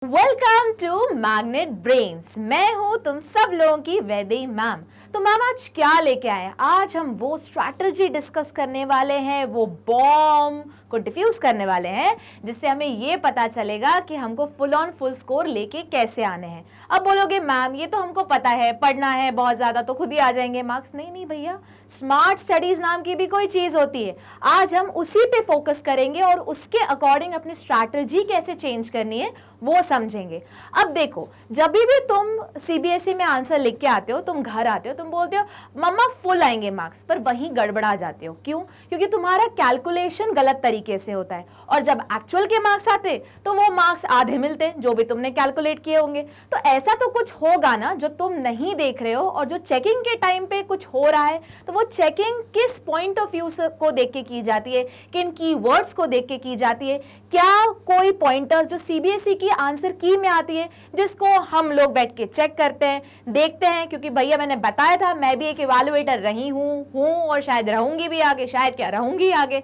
Welcome to magnet brains. मैं हूं तुम सब लोगों की वैदेही मैम। तो मैम आज क्या लेके आए? आज हम वो स्ट्रैटेजी डिस्कस करने वाले हैं, वो बॉम्ब को डिफ्यूज करने वाले हैं, जिससे हमें ये पता चलेगा कि हमको फुल ऑन फुल स्कोर लेके कैसे आने हैं। अब बोलोगे मैम ये तो हमको पता है, पढ़ना है बहुत ज्यादा तो खुद ही आ जाएंगे मार्क्स। नहीं नहीं भैया, स्मार्ट स्टडीज नाम की भी कोई चीज होती है। आज हम उसी पे फोकस करेंगे और उसके अकॉर्डिंग अपनी स्ट्रैटेजी कैसे चेंज करनी है वो समझेंगे। अब देखो, जब भी तुम सीबीएसई में आंसर लिख के आते हो, तुम घर आते हो, तुम बोलते हो मम्मा फुल आएंगे मार्क्स, पर वहीं गड़बड़ा जाते हो। क्यों? क्योंकि तुम्हारा कैलकुलेशन गलत तरीके से होता है और जब एक्चुअल के मार्क्स आते तो वो मार्क्स आधे मिलते जो भी तुमने कैलकुलेट किए होंगे। तो ऐसा तो कुछ होगा ना जो तुम नहीं देख रहे हो, और जो चेकिंग के टाइम पे कुछ हो रहा है तो वो चेकिंग किस पॉइंट ऑफ व्यू को देख के की जाती है, किन कीवर्ड्स को देख के की जाती है, क्या कोई पॉइंटर्स जो सीबीएसई की आंसर की में आती है जिसको हम लोग बैठ के चेक करते हैं, देखते हैं। क्योंकि भैया मैंने बताया था मैं भी एक इवैल्यूएटर रही हूं और शायद रहूंगी भी आगे, शायद क्या रहूंगी आगे।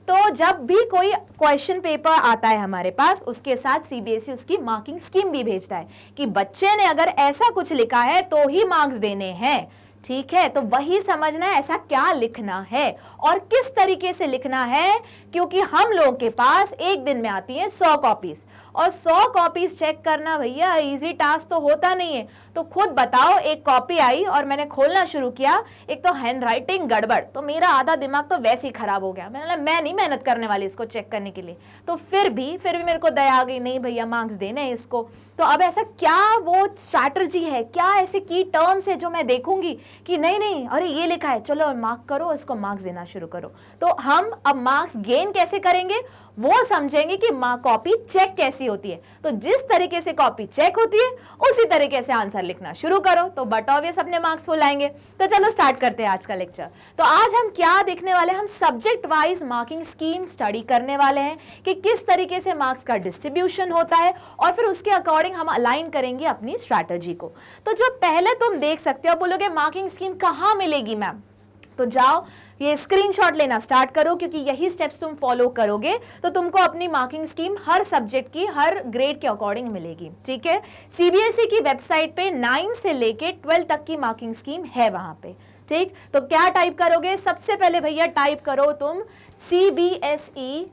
तो जब भी कोई क्वेश्चन पेपर आता है हमारे पास, उसके साथ सीबीएसई उसकी मार्किंग स्कीम भी भेजता है कि बच्चे ने अगर ऐसा कुछ लिखा है तो ही मार्क्स देने हैं। ठीक है, तो वही समझना है ऐसा क्या लिखना है और किस तरीके से लिखना है, क्योंकि हम लोगों के पास एक दिन में आती हैं 100 कॉपीज और 100 कॉपीज चेक करना भैया इजी टास्क तो होता नहीं है। तो खुद बताओ, एक कॉपी आई और मैंने खोलना शुरू किया, एक तो हैंड राइटिंग गड़बड़, तो मेरा आधा दिमाग तो वैसे ही खराब हो गया। मैं नहीं मेहनत करने वाली इसको चेक करने के लिए। तो फिर भी मेरे को दया आ गई, नहीं भैया मार्क्स देने हैं इसको। तो अब ऐसा क्या वो स्ट्रैटेजी है, क्या ऐसे की टर्म्स है जो मैं देखूंगी कि नहीं नहीं अरे ये लिखा है, चलो मार्क करो, इसको मार्क्स देना शुरू करो। तो हम अब मार्क्स गेन कैसे करेंगे वो समझेंगे कि कॉपी चेक कैसी होती है। तो जिस तरीके से कॉपी चेक होती है उसी तरीके से आंसर लिखना शुरू करो, तो बट ऑब्वियस अपने मार्क्स फुल आएंगे। तो चलो स्टार्ट करते हैं आज का लेक्चर। तो आज हम क्या देखने वाले हैं, हम subject wise marking scheme study करने वाले हैं कि किस तरीके से मार्क्स का डिस्ट्रीब्यूशन होता है और फिर उसके अकॉर्डिंग हम अलाइन करेंगे अपनी स्ट्रैटेजी को। तो जो पहले तुम देख सकते हो, बोलोगे मार्किंग स्कीम कहां मिलेगी मैम, तो जाओ ये स्क्रीनशॉट लेना स्टार्ट करो, क्योंकि यही स्टेप्स तुम फॉलो करोगे तो तुमको अपनी मार्किंग स्कीम हर सब्जेक्ट की हर ग्रेड के अकॉर्डिंग मिलेगी। ठीक है, सीबीएसई की वेबसाइट पे 9 से लेके 12 तक की मार्किंग स्कीम है वहां पे। ठीक, तो क्या टाइप करोगे, सबसे पहले भैया टाइप करो तुम cbse.nic.in।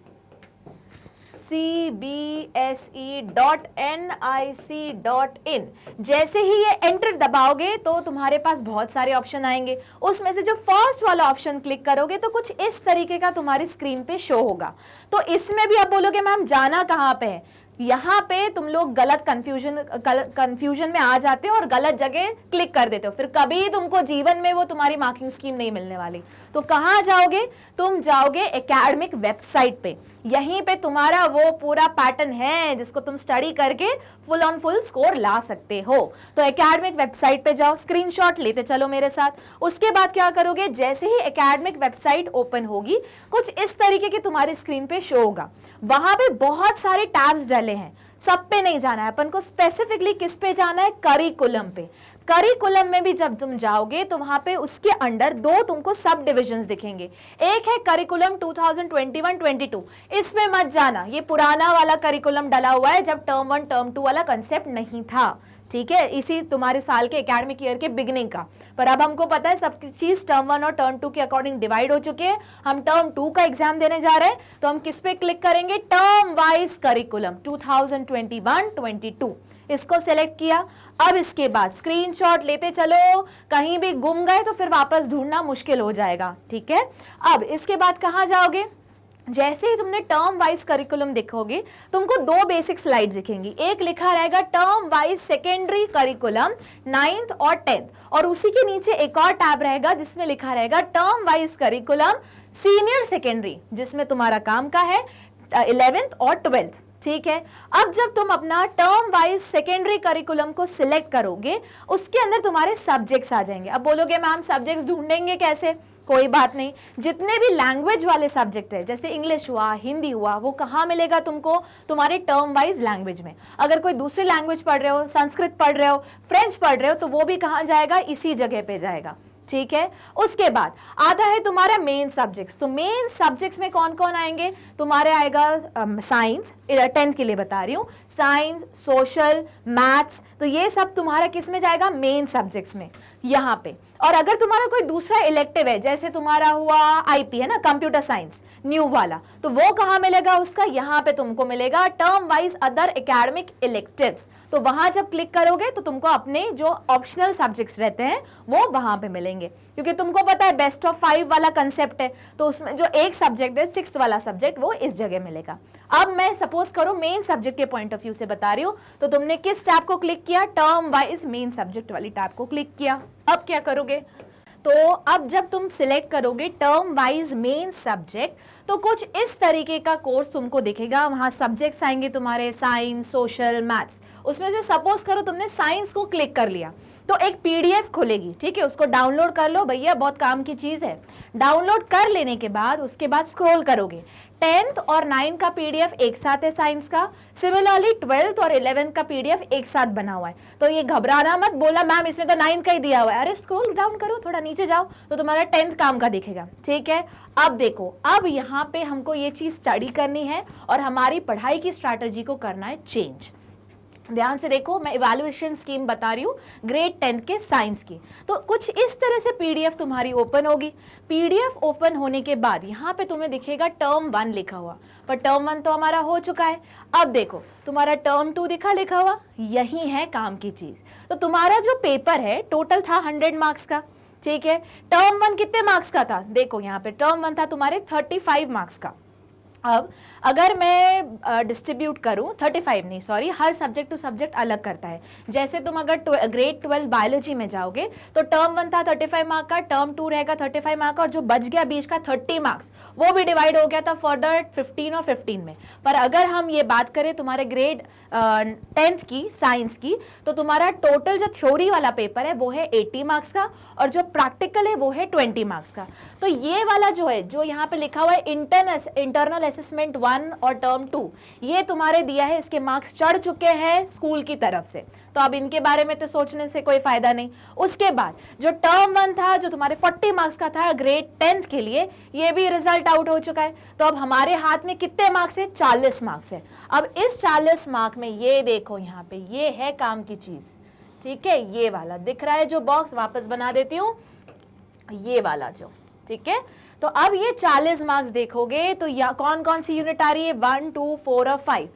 जैसे ही ये एंटर दबाओगे तो तुम्हारे पास बहुत सारे ऑप्शन आएंगे, उसमें से जो फर्स्ट वाला ऑप्शन क्लिक करोगे तो कुछ इस तरीके का तुम्हारी स्क्रीन पे शो होगा। तो इसमें भी आप बोलोगे मैम जाना कहाँ पे है, यहाँ पे तुम लोग गलत कंफ्यूजन में आ जाते हो और गलत जगह क्लिक कर देते हो, फिर कभी तुमको जीवन में वो तुम्हारी मार्किंग स्कीम नहीं मिलने वाली। तो कहाँ जाओगे, तुम जाओगे एकेडमिक वेबसाइट पे। यहीं पे तुम्हारा वो पूरा पैटर्न है जिसको तुम स्टडी करके फुल ऑन फुल स्कोर ला सकते हो। तो एकेडमिक वेबसाइट पे जाओ, स्क्रीनशॉट लेते चलो मेरे साथ। उसके बाद क्या करोगे, जैसे ही एकेडमिक वेबसाइट ओपन होगी कुछ इस तरीके की तुम्हारी स्क्रीन पे शो होगा। वहां पे बहुत सारे टैब्स डले हैं, सब पे नहीं जाना है अपन को, स्पेसिफिकली किस पे जाना है, करिकुलम पे। करिकुलम में भी जब तुम जाओगे तो वहां पे उसके अंडर दो तुमको सब डिविजन्स दिखेंगे। एक है करिकुलम 2021-22, इसमें मत जाना, ये पुराना वाला करिकुलम डला हुआ है जब टर्म 1 टर्म 2 वाला कंसेप्ट नहीं था। ठीक है, इसी तुम्हारे साल के एकेडमिक ईयर के बिगिनिंग का। पर अब हमको पता है सब चीज टर्म 1 और टर्म 2 के अकॉर्डिंग डिवाइड हो चुके हैं, हम टर्म 2 का एग्जाम देने जा रहे हैं। तो हम किस पे क्लिक करेंगे, टर्म वाइज करिकुलम 2021-22, इसको सेलेक्ट किया। अब इसके बाद स्क्रीनशॉट लेते चलो, कहीं भी गुम गए तो फिर वापस ढूंढना मुश्किल हो जाएगा। ठीक है, अब इसके बाद कहां जाओगे, जैसे ही तुमने टर्म वाइज करिकुलम देखोगे तुमको दो बेसिक स्लाइड्स दिखेंगी। एक लिखा रहेगा term wise secondary curriculum 9th और 10th, और उसी के नीचे एक और टैब रहेगा जिसमें लिखा रहेगा term wise curriculum senior secondary, जिसमें तुम्हारा काम का है 11th और 12th। ठीक है, अब जब तुम अपना टर्म वाइज सेकेंडरी करिकुलम को सिलेक्ट करोगे उसके अंदर तुम्हारे सब्जेक्ट्स आ जाएंगे। अब बोलोगे मैम सब्जेक्ट्स ढूंढेंगे कैसे, कोई बात नहीं, जितने भी लैंग्वेज वाले सब्जेक्ट है जैसे इंग्लिश हुआ, हिंदी हुआ, वो कहाँ मिलेगा तुमको, तुम्हारे टर्म वाइज लैंग्वेज में। अगर कोई दूसरी लैंग्वेज पढ़ रहे हो, संस्कृत पढ़ रहे हो, फ्रेंच पढ़ रहे हो, तो वो भी कहाँ जाएगा, इसी जगह पे जाएगा। ठीक है। उसके बाद आता है तुम्हारा मेन सब्जेक्ट्स। तो मेन सब्जेक्ट्स में कौन कौन आएंगे तुम्हारे? आएगा साइंस, 10th के लिए बता रही हूँ, साइंस, सोशल, मैथ्स। तो ये सब तुम्हारा किस में जाएगा? मेन सब्जेक्ट्स में, यहाँ पे। और अगर तुम्हारा कोई दूसरा इलेक्टिव है, जैसे तुम्हारा हुआ आईपी है ना, कंप्यूटर साइंस न्यू वाला, तो वो कहाँ मिलेगा उसका? यहाँ पे तुमको मिलेगा term wise other academic electives. तो वहां जब क्लिक करोगे तो तुमको अपने जो ऑप्शनल सब्जेक्ट्स रहते हैं वो वहां पे मिलेंगे, क्योंकि तुमको पता है बेस्ट ऑफ 5 वाला कंसेप्ट है, तो उसमें जो एक सब्जेक्ट है 6th वाला सब्जेक्ट वो इस जगह मिलेगा। अब मैं सपोज करो मेन सब्जेक्ट के पॉइंट ऑफ व्यू से बता रही हूँ, तो तुमने किस टैब को क्लिक किया? टर्म वाइज मेन सब्जेक्ट वाली टैब को क्लिक किया। अब क्या करोगे? तो अब जब तुम सिलेक्ट करोगे टर्म वाइज मेन सब्जेक्ट, तो कुछ इस तरीके का कोर्स तुमको दिखेगा। वहां सब्जेक्ट्स आएंगे तुम्हारे साइंस, सोशल, मैथ्स। उसमें से सपोज करो तुमने साइंस को क्लिक कर लिया, तो एक पीडीएफ खुलेगी, ठीक है, उसको डाउनलोड कर लो भैया, बहुत काम की चीज है। डाउनलोड कर लेने के बाद उसके बाद स्क्रॉल करोगे, 10th और 9th का पीडीएफ एक साथ है साइंस का, सिमिलरली 12th और 11th का पीडीएफ एक साथ बना हुआ है। तो ये घबराना मत, बोला मैम इसमें तो 9th का ही दिया हुआ है, अरे स्क्रॉल डाउन करो, थोड़ा नीचे जाओ तो तुम्हारा 10th काम का दिखेगा, ठीक है। अब देखो, अब यहाँ पे हमको ये चीज स्टडी करनी है और हमारी पढ़ाई की स्ट्रैटेजी को करना है चेंज। ध्यान से देखो, मैं इवैल्यूएशन स्कीम बता रही हूँ ग्रेड 10 के साइंस की। तो कुछ इस तरह से पीडीएफ तुम्हारी ओपन होगी। पीडीएफ ओपन होने के बाद यहाँ पे तुम्हें दिखेगा टर्म 1 लिखा हुआ, पर टर्म 1 तो हमारा हो चुका है। अब देखो तुम्हारा टर्म 2 लिखा हुआ, यही है काम की चीज। तो तुम्हारा जो पेपर है टोटल था 100 मार्क्स का, ठीक है। टर्म 1 कितने मार्क्स का था? देखो यहाँ पे टर्म 1 था तुम्हारे 35 मार्क्स का। अब अगर मैं डिस्ट्रीब्यूट करूं, 35 नहीं सॉरी, हर सब्जेक्ट टू सब्जेक्ट अलग करता है। जैसे तुम अगर ग्रेड 12 बायोलॉजी में जाओगे तो टर्म 1 था 35 मार्क का, टर्म 2 रहेगा 35 मार्क का, और जो बच गया बीच का 30 मार्क्स वो भी डिवाइड हो गया था फर्दर 15 और 15 में। पर अगर हम ये बात करें तुम्हारे ग्रेड 10th की साइंस की, तो तुम्हारा टोटल जो थ्योरी वाला पेपर है वो है 80 मार्क्स का, और जो प्रैक्टिकल है वो है 20 मार्क्स का। तो ये वाला जो है, जो यहाँ पे लिखा हुआ है इंटरनल असेसमेंट 1 और टर्म 2, ये तुम्हारे दिया है, इसके मार्क्स चढ़ चुके हैं स्कूल की तरफ से, तो अब इनके बारे में तो सोचने से कोई फायदा नहीं। उसके बाद जो टर्म 1 था जो तुम्हारे 40 मार्क्स का था ग्रेड 10th के लिए, ये भी रिजल्ट आउट हो चुका है। तो अब हमारे हाथ में कितने मार्क्स है? 40 मार्क्स है। अब इस 40 मार्क में ये देखो यहाँ पे ये है काम की चीज, ठीक है। ये वाला दिख रहा है जो बॉक्स, वापस बना देती हूँ, ये वाला जो, ठीक है। तो अब ये 40 मार्क्स देखोगे तो यहाँ कौन कौन सी यूनिट आ रही है? 1, 2, 4 और 5।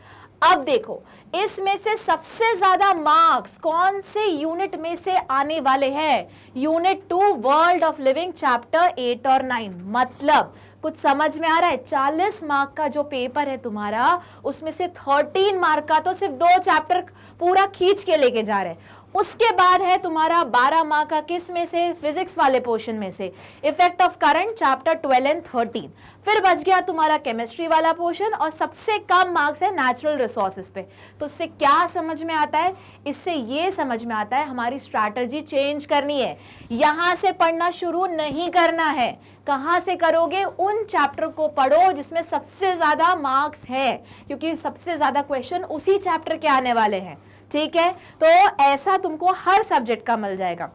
अब देखो इसमें से सबसे ज्यादा मार्क्स कौन से यूनिट में से आने वाले हैं? Unit 2 world of living chapter 8 और 9। मतलब कुछ समझ में आ रहा है? 40 मार्क का जो पेपर है तुम्हारा, उसमें से 13 मार्क का तो सिर्फ 2 चैप्टर पूरा खींच के लेके जा रहे हैं। उसके बाद है तुम्हारा 12 मार्क का, किस में से? फिजिक्स वाले पोर्शन में से, effect of current chapter 12 and 13। फिर बच गया तुम्हारा केमिस्ट्री वाला पोर्शन, और सबसे कम मार्क्स है नेचुरल रिसोर्सेज पे। तो इससे क्या समझ में आता है? इससे ये समझ में आता है हमारी स्ट्रैटेजी चेंज करनी है। यहां से पढ़ना शुरू नहीं करना है। कहां से करोगे? उन चैप्टर को पढ़ो जिसमें सबसे ज्यादा मार्क्स है, क्योंकि सबसे ज्यादा क्वेश्चन उसी चैप्टर के आने वाले हैं, ठीक है। तो ऐसा तुमको हर सब्जेक्ट का मिल जाएगा।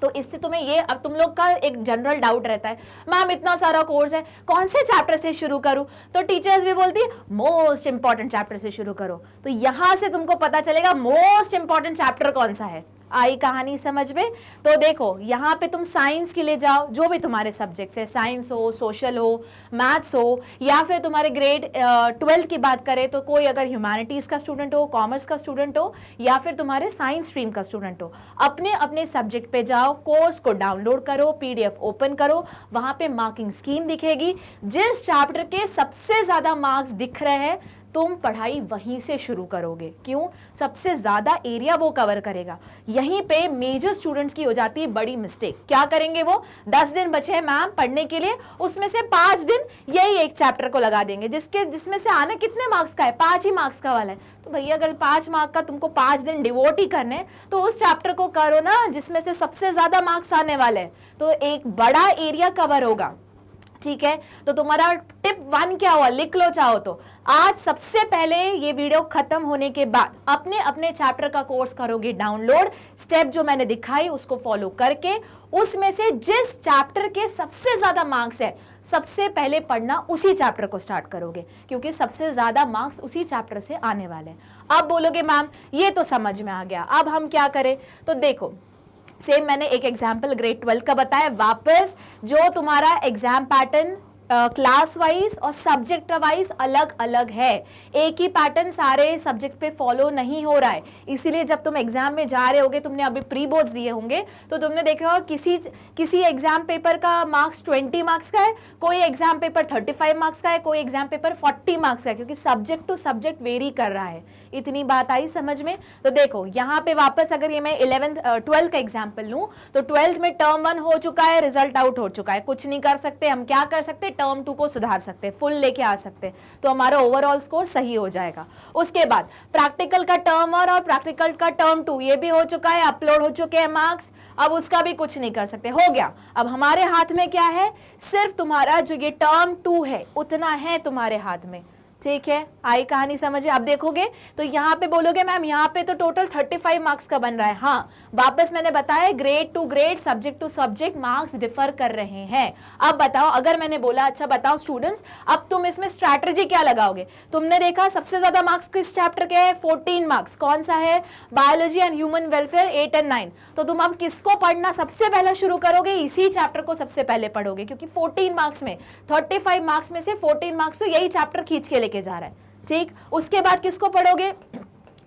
तो इससे तुम्हें ये, अब तुम लोग का एक जनरल डाउट रहता है, मैम इतना सारा कोर्स है, कौन से चैप्टर से शुरू करूं? तो टीचर्स भी बोलती है मोस्ट इंपॉर्टेंट चैप्टर से शुरू करो। तो यहां से तुमको पता चलेगा मोस्ट इंपॉर्टेंट चैप्टर कौन सा है। आई कहानी समझ में? तो देखो यहाँ पे तुम साइंस के लिए जाओ, जो भी तुम्हारे सब्जेक्ट्स है, साइंस हो, सोशल हो, मैथ्स हो, या फिर तुम्हारे ग्रेड 12 की बात करें तो कोई अगर ह्यूमैनिटीज का स्टूडेंट हो, कॉमर्स का स्टूडेंट हो, या फिर तुम्हारे साइंस स्ट्रीम का स्टूडेंट हो, अपने अपने सब्जेक्ट पे जाओ, कोर्स को डाउनलोड करो, पीडीएफ ओपन करो, वहां पे मार्किंग स्कीम दिखेगी। जिस चैप्टर के सबसे ज्यादा मार्क्स दिख रहे हैं तुम पढ़ाई वहीं से शुरू करोगे। क्यों? सबसे ज्यादा एरिया वो कवर करेगा। यहीं पे मेजर स्टूडेंट्स की हो जाती है बड़ी मिस्टेक। क्या करेंगे वो? 10 दिन बचे हैं मैम पढ़ने के लिए, उसमें से 5 दिन यही एक चैप्टर को लगा देंगे, जिसमें से आने कितने मार्क्स का है? 5 ही मार्क्स का वाला है। तो भैया अगर 5 मार्क का तुमको 5 दिन डिवोट ही करने, तो उस चैप्टर को करो ना जिसमें से सबसे ज्यादा मार्क्स आने वाले हैं, तो एक बड़ा एरिया कवर होगा। ठीक है, तो तुम्हारा टिप 1 क्या हुआ, लिख लो चाहो तो। आज सबसे पहले ये वीडियो खत्म होने के बाद अपने अपने चैप्टर का कोर्स करोगे डाउनलोड, स्टेप जो मैंने दिखाई उसको फॉलो करके उसमें से जिस चैप्टर के सबसे ज्यादा मार्क्स है सबसे पहले पढ़ना उसी चैप्टर को स्टार्ट करोगे, क्योंकि सबसे ज्यादा मार्क्स उसी चैप्टर से आने वाले हैं। अब बोलोगे मैम ये तो समझ में आ गया, अब हम क्या करें? तो देखो, सेम मैंने एक एग्जाम्पल ग्रेड 12 का बताया, वापस जो तुम्हारा एग्जाम पैटर्न क्लास वाइज और सब्जेक्ट वाइज अलग अलग है, एक ही पैटर्न सारे सब्जेक्ट पे फॉलो नहीं हो रहा है। इसीलिए जब तुम एग्जाम में जा रहे होगे, तुमने अभी प्री बोर्ड्स दिए होंगे तो तुमने देखा होगा किसी एग्जाम पेपर का मार्क्स 20 मार्क्स का है, कोई एग्जाम पेपर 35 मार्क्स का है, कोई एग्जाम पेपर 40 मार्क्स का है, क्योंकि सब्जेक्ट टू सब्जेक्ट वेरी कर रहा है। इतनी बात आई समझ में? तो देखो यहाँ पे वापस अगर ये मैं 12th का एग्जाम्पल लूं तो 12th में टर्म 1 हो चुका है, रिजल्ट आउट हो चुका है, कुछ नहीं कर सकते। हम क्या कर सकते? टर्म 2 को सुधार सकते, फुल लेके आ सकते, तो हमारा ओवरऑल स्कोर सही हो जाएगा। उसके बाद प्रैक्टिकल का टर्म 1 और प्रैक्टिकल का टर्म 2 ये भी हो चुका है, अपलोड हो चुके हैं मार्क्स, अब उसका भी कुछ नहीं कर सकते, हो गया। अब हमारे हाथ में क्या है? सिर्फ तुम्हारा जो ये टर्म 2 है उतना है तुम्हारे हाथ में, ठीक है? आई कहानी समझे? अब देखोगे तो यहाँ पे बोलोगे मैम यहाँ पे तो टोटल 35 मार्क्स का बन रहा है। हाँ, वापस मैंने बताया grade to grade, subject to subject marks differ कर रहे हैं। अब बताओ, अगर मैंने बोला अच्छा बताओ स्टूडेंट्स अब तुम इसमें स्ट्रैटेजी क्या लगाओगे? तुमने देखा सबसे ज्यादा मार्क्स किस चैप्टर के है? 14 मार्क्स। कौन सा है? बायोलॉजी एंड ह्यूमन वेलफेयर 8 और 9। तो तुम अब किसको पढ़ना सबसे पहले शुरू करोगे? इसी चैप्टर को सबसे पहले पढ़ोगे, क्योंकि 14 मार्क्स में 35 मार्क्स में से 14 मार्क्स तो यही चैप्टर खींच के लेके जा रहा है, ठीक? उसके बाद किसको पढ़ोगे?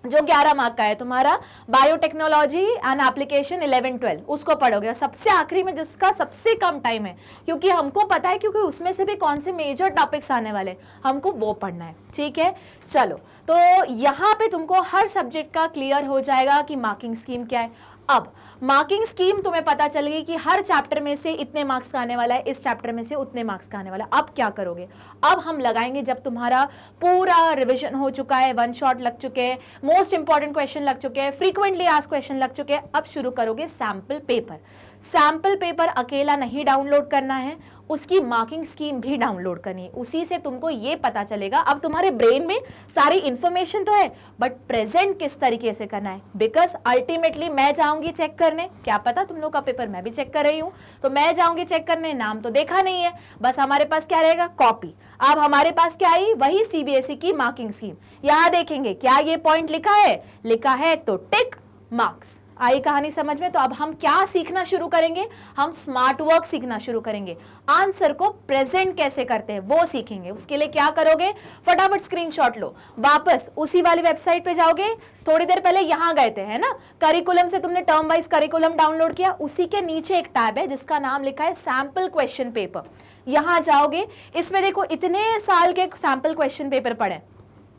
जो 11 मार्क का है तुम्हारा बायोटेक्नोलॉजी एंड एप्लीकेशन 11-12, उसको पढ़ोगे। सबसे आखिरी में जिसका सबसे कम टाइम है, क्योंकि हमको पता है क्योंकि उसमें से भी कौन से मेजर टॉपिक्स आने वाले, हमको वो पढ़ना है, ठीक है? चलो, तो यहाँ पे तुमको हर सब्जेक्ट का क्लियर हो जाएगा कि मार्किंग स्कीम क्या है। अब मार्किंग स्कीम तुम्हें पता चल गई कि हर चैप्टर में से इतने मार्क्स का आने वाला है, इस चैप्टर में से उतने मार्क्स का आने वाला है। अब क्या करोगे? अब हम लगाएंगे जब तुम्हारा पूरा रिवीजन हो चुका है, वन शॉट लग चुके हैं, मोस्ट इंपॉर्टेंट क्वेश्चन लग चुके हैं, फ्रीक्वेंटली आस्क्ड क्वेश्चन लग चुके हैं, अब शुरू करोगे सैंपल पेपर। सैंपल पेपर अकेला नहीं डाउनलोड करना है, उसकी मार्किंग स्कीम भी डाउनलोड करनी है। उसी से तुमको ये पता चलेगा, अब तुम्हारे ब्रेन में सारी इंफॉर्मेशन तो है बट प्रेजेंट किस तरीके से करना है। बिकॉज अल्टीमेटली मैं जाऊंगी चेक करने, क्या पता तुम लोग का पेपर मैं भी चेक कर रही हूं, तो मैं जाऊंगी चेक करने, नाम तो देखा नहीं है, बस हमारे पास क्या रहेगा? कॉपी। अब हमारे पास क्या आई? वही सीबीएसई की मार्किंग स्कीम। यहां देखेंगे क्या ये पॉइंट लिखा है, लिखा है तो टिक मार्क्स। आई कहानी समझ में? तो अब हम क्या सीखना शुरू करेंगे? हम स्मार्ट वर्क सीखना शुरू करेंगे, आंसर को प्रेजेंट कैसे करते हैं वो सीखेंगे। उसके लिए क्या करोगे? फटाफट स्क्रीनशॉट लो, वापस उसी वाली वेबसाइट पे जाओगे, थोड़ी देर पहले यहां गए थे, है ना? करिकुलम से तुमने टर्म वाइज करिकुलम डाउनलोड किया, उसी के नीचे एक टैब है जिसका नाम लिखा है सैंपल क्वेश्चन पेपर। यहां जाओगे, इसमें देखो इतने साल के सैंपल क्वेश्चन पेपर पढ़े,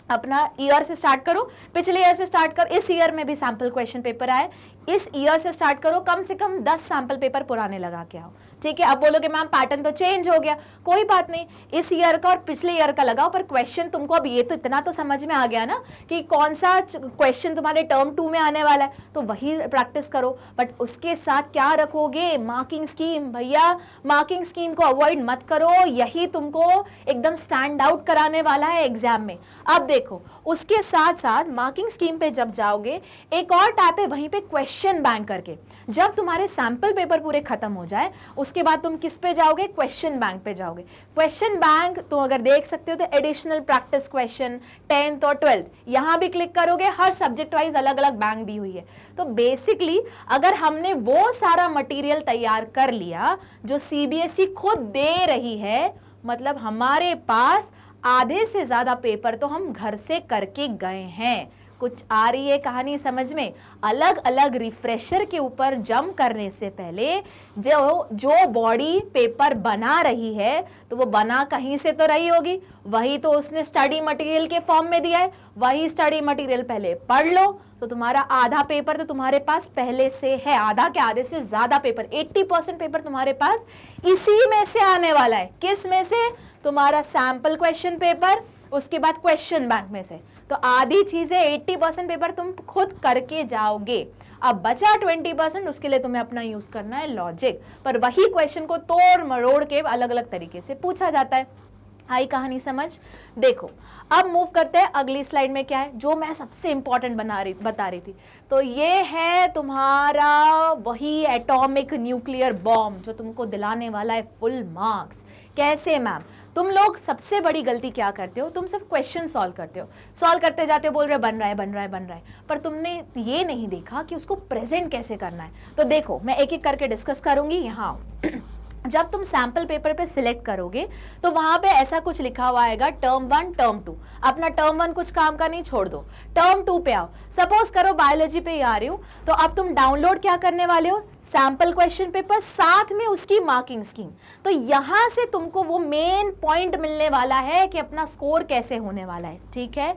अपना ईयर से स्टार्ट करो, पिछले ईयर से स्टार्ट करो, इस ईयर में भी सैंपल क्वेश्चन पेपर आए, इस ईयर से स्टार्ट करो, कम से कम 10 सैंपल पेपर पुराने लगा के आओ, ठीक है? अब बोलोगे मैम पैटर्न तो चेंज हो गया, कोई बात नहीं, इस ईयर का और पिछले ईयर का लगाओ, पर क्वेश्चन तुमको अब ये तो इतना तो समझ में आ गया ना कि कौन सा क्वेश्चन तुम्हारे टर्म 2 में आने वाला है, तो वही प्रैक्टिस करो। बट उसके साथ क्या रखोगे? Marking scheme. भैया मार्किंग स्कीम को अवॉइड मत करो, यही तुमको एकदम स्टैंड आउट कराने वाला है एग्जाम में। अब देखो, उसके साथ साथ मार्किंग स्कीम पे जब जाओगे, एक और टैब है वहीं पे क्वेश्चन बैंक करके। जब तुम्हारे सैंपल पेपर पूरे खत्म हो जाए उसके बाद तुम किस पे जाओगे? क्वेश्चन बैंक पे जाओगे। क्वेश्चन बैंक तुम अगर देख सकते हो तो एडिशनल प्रैक्टिस क्वेश्चन 10th और 12th, यहां भी क्लिक करोगे, हर सब्जेक्ट वाइज अलग अलग बैंक दी हुई है। तो बेसिकली अगर हमने वो सारा मटेरियल तैयार कर लिया जो सीबीएसई खुद दे रही है, मतलब हमारे पास आधे से ज्यादा पेपर तो हम घर से करके गए हैं। कुछ आ रही है कहानी समझ में? अलग अलग रिफ्रेशर के ऊपर जंप करने से पहले जो बॉडी पेपर बना रही है तो वो बना कहीं से तो रही होगी, वही तो उसने स्टडी मटेरियल के फॉर्म में दिया है, वही स्टडी मटेरियल पहले पढ़ लो, तो तुम्हारा आधा पेपर तो तुम्हारे पास पहले से है, आधा के आधे से ज्यादा पेपर, 80% पेपर तुम्हारे पास इसी में से आने वाला है। किस में से? तुम्हारा सैंपल क्वेश्चन पेपर, उसके बाद क्वेश्चन बैंक में से। तो आधी चीजें 80% पेपर तुम खुद करके जाओगे। अब बचा 20%, उसके लिए तुम्हें अपना यूज करना है लॉजिक, पर वही क्वेश्चन को तोड़ मरोड़ के अलग अलग तरीके से पूछा जाता है। आई कहानी समझ? देखो अब मूव करते हैं अगली स्लाइड में। क्या है जो मैं सबसे इंपॉर्टेंट बता रही थी, तो ये है तुम्हारा वही एटॉमिक न्यूक्लियर बॉम्ब जो तुमको दिलाने वाला है फुल मार्क्स। कैसे मैम? तुम लोग सबसे बड़ी गलती क्या करते हो, तुम सिर्फ क्वेश्चन सॉल्व करते हो, सॉल्व करते जाते हो, बोल रहे बन रहा है बन रहा है बन रहा है, पर तुमने ये नहीं देखा कि उसको प्रेजेंट कैसे करना है। तो देखो मैं एक एक करके डिस्कस करूंगी। यहाँ जब तुम सैंपल पेपर पे सिलेक्ट करोगे तो वहां पे ऐसा कुछ लिखा हुआ आएगा टर्म 1 टर्म 2। अपना टर्म 1 कुछ काम का नहीं, छोड़ दो, टर्म 2 पे आओ। सपोज करो बायोलॉजी पे ही आ रही हो, तो अब तुम डाउनलोड क्या करने वाले हो, सैंपल क्वेश्चन पेपर, साथ में उसकी मार्किंग स्कीम। तो यहां से तुमको वो मेन पॉइंट मिलने वाला है कि अपना स्कोर कैसे होने वाला है। ठीक है,